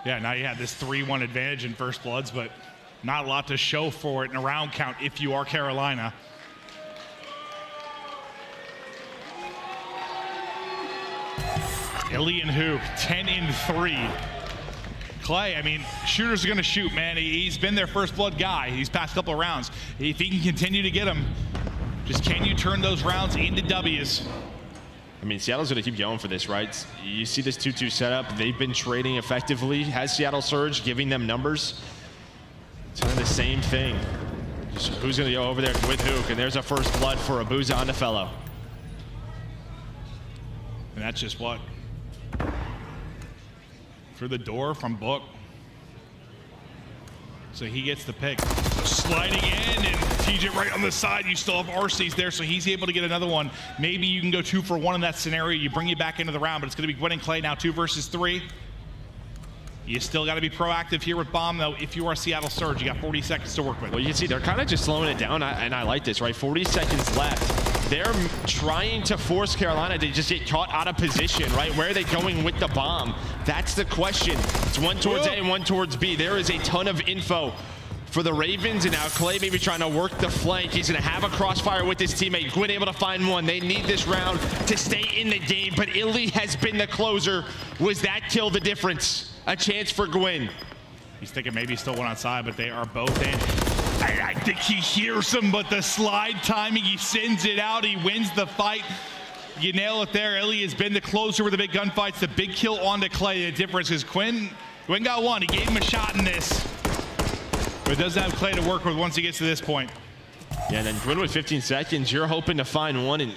Yeah, now you have this 3-1 advantage in first bloods, but not a lot to show for it in a round count if you are Carolina. Illey and Huke, 10-3. Clay, I mean, shooters are going to shoot, man. He's been their first blood guy. He's passed a couple of rounds. If he can continue to get them, just can you turn those rounds into W's? I mean, Seattle's going to keep going for this, right? You see this 2-2 setup. They've been trading effectively. Has Seattle Surge giving them numbers? It's kind of the same thing. Just who's going to go over there with Huke? And there's a first blood for Abuzah on the Fellow. And that's just what? Through the door from Book. So he gets the pick. Sliding in, and TJ right on the side. You still have Arcitys there, so he's able to get another one. Maybe you can go 2 for 1 in that scenario. You bring you back into the round, but it's going to be Gwyn and Clay now 2 versus 3. You still got to be proactive here with Bomb, though. If you are Seattle Surge, you got 40 seconds to work with. Well, you can see they're kind of just slowing it down, and I like this, right? 40 seconds left. They're trying to force Carolina to just get caught out of position, right? Where are they going with the bomb? That's the question. It's one towards A and one towards B. There is a ton of info for the Ravens, and now Clay maybe trying to work the flank. He's going to have a crossfire with his teammate. Gwyn able to find one. They need this round to stay in the game, but Illey has been the closer. Was that kill the difference? A chance for Gwyn. He's thinking maybe still one outside, but they are both in. I think he hears him, but the slide timing, he sends it out. He wins the fight. You nail it there. Illey has been the closer with the big gunfights. The big kill onto Clay. The difference is Gwyn got one. He gave him a shot in this. But doesn't have Clay to work with once he gets to this point. Yeah, and then Gwyn with 15 seconds. You're hoping to find one and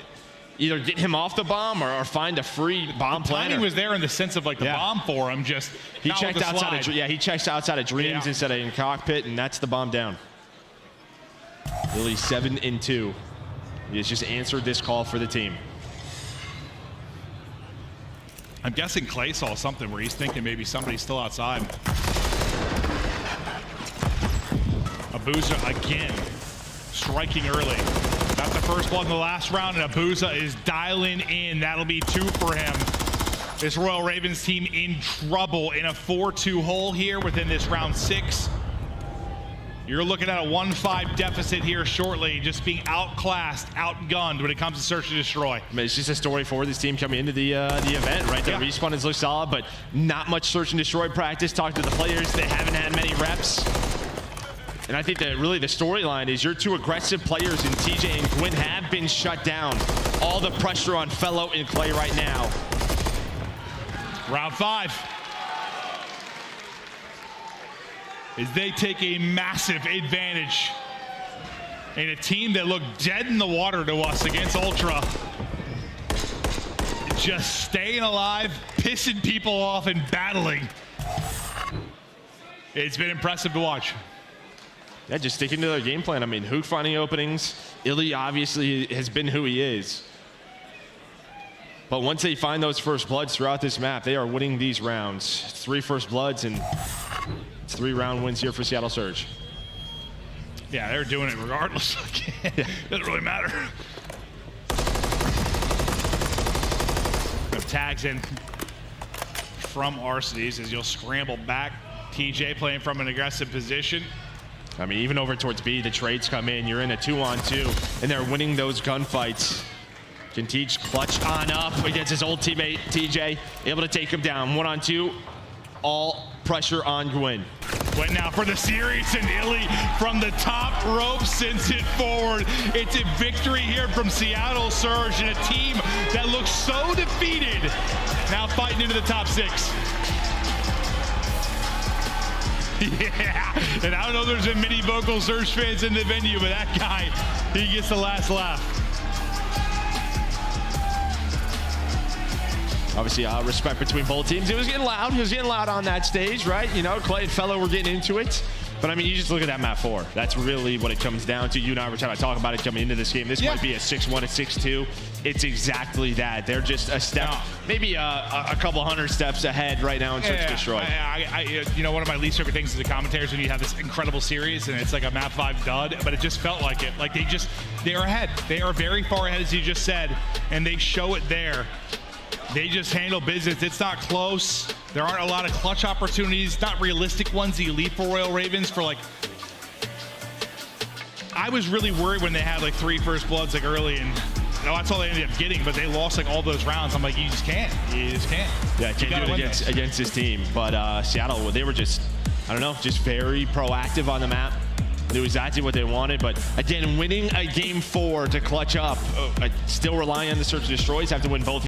either get him off the bomb or find a free bomb planner. Timing was there in the sense of like the bomb for him, just he checked outside of, he checks outside of Dreams instead of in cockpit, and that's the bomb down. Illey 7-2. He has just answered this call for the team. I'm guessing Clay saw something where he's thinking maybe somebody's still outside. Abuzah again, striking early. Got the first blood in the last round, and Abuzah is dialing in. That'll be 2 for him. This Royal Ravens team in trouble in a 4-2 hole here within this round 6. You're looking at a 1-5 deficit here shortly, just being outclassed, outgunned when it comes to search and destroy. I mean, it's just a story for this team coming into the event, right? The respawn has looked solid, but not much search and destroy practice. Talk to the players, they haven't had many reps. And I think that really the storyline is your 2 aggressive players in TJ and Gwyn have been shut down. All the pressure on Fellow and Clay right now. Round 5. As they take a massive advantage in a team that looked dead in the water to us against Ultra. Just staying alive, pissing people off, and battling. It's been impressive to watch. Yeah, just sticking to their game plan. I mean, Huke finding openings. Illey obviously has been who he is. But once they find those first bloods throughout this map, they are winning these rounds. 3 first bloods and 3 round wins here for Seattle Surge. Yeah, they're doing it regardless. Doesn't really matter. Tags in from Arcitys as you'll scramble back. TJ playing from an aggressive position. I mean, even over towards B, the trades come in. You're in a 2-on-2, and they're winning those gunfights. Can Teach clutch on up against his old teammate, TJ. Able to take him down. 1-on-2, all pressure on Gwyn. Went now for the series, and Illey from the top rope sends it forward. It's a victory here from Seattle Surge and a team that looks so defeated. Now fighting into the top 6. Yeah, and I don't know if there's been many vocal Surge fans in the venue, but that guy, he gets the last laugh. Obviously, respect between both teams. It was getting loud. It was getting loud on that stage, right? You know, Clay and Fellow were getting into it. But, I mean, you just look at that map 4. That's really what it comes down to. You and I were trying to talk about it coming into this game. This might be a 6-1, a 6-2. It's exactly that. They're just a step, maybe a couple hundred steps ahead right now in Search and Destroy. You know, one of my least favorite things is the commentators when you have this incredible series and it's like a map 5 dud, but it just felt like it. Like they're ahead. They are very far ahead, as you just said, and they show it there. They just handle business. It's not close. There aren't a lot of clutch opportunities, not realistic ones that you leave for Royal Ravens for like. I was really worried when they had like 3 first bloods like early, and that's all they ended up getting, but they lost like all those rounds. I'm like, you just can't. You just can't. Yeah, can't do it against this team. But Seattle, they were just, I don't know, just very proactive on the map. Knew exactly what they wanted, but again, winning a game 4 to clutch up, still relying on the Search and Destroys, have to win both.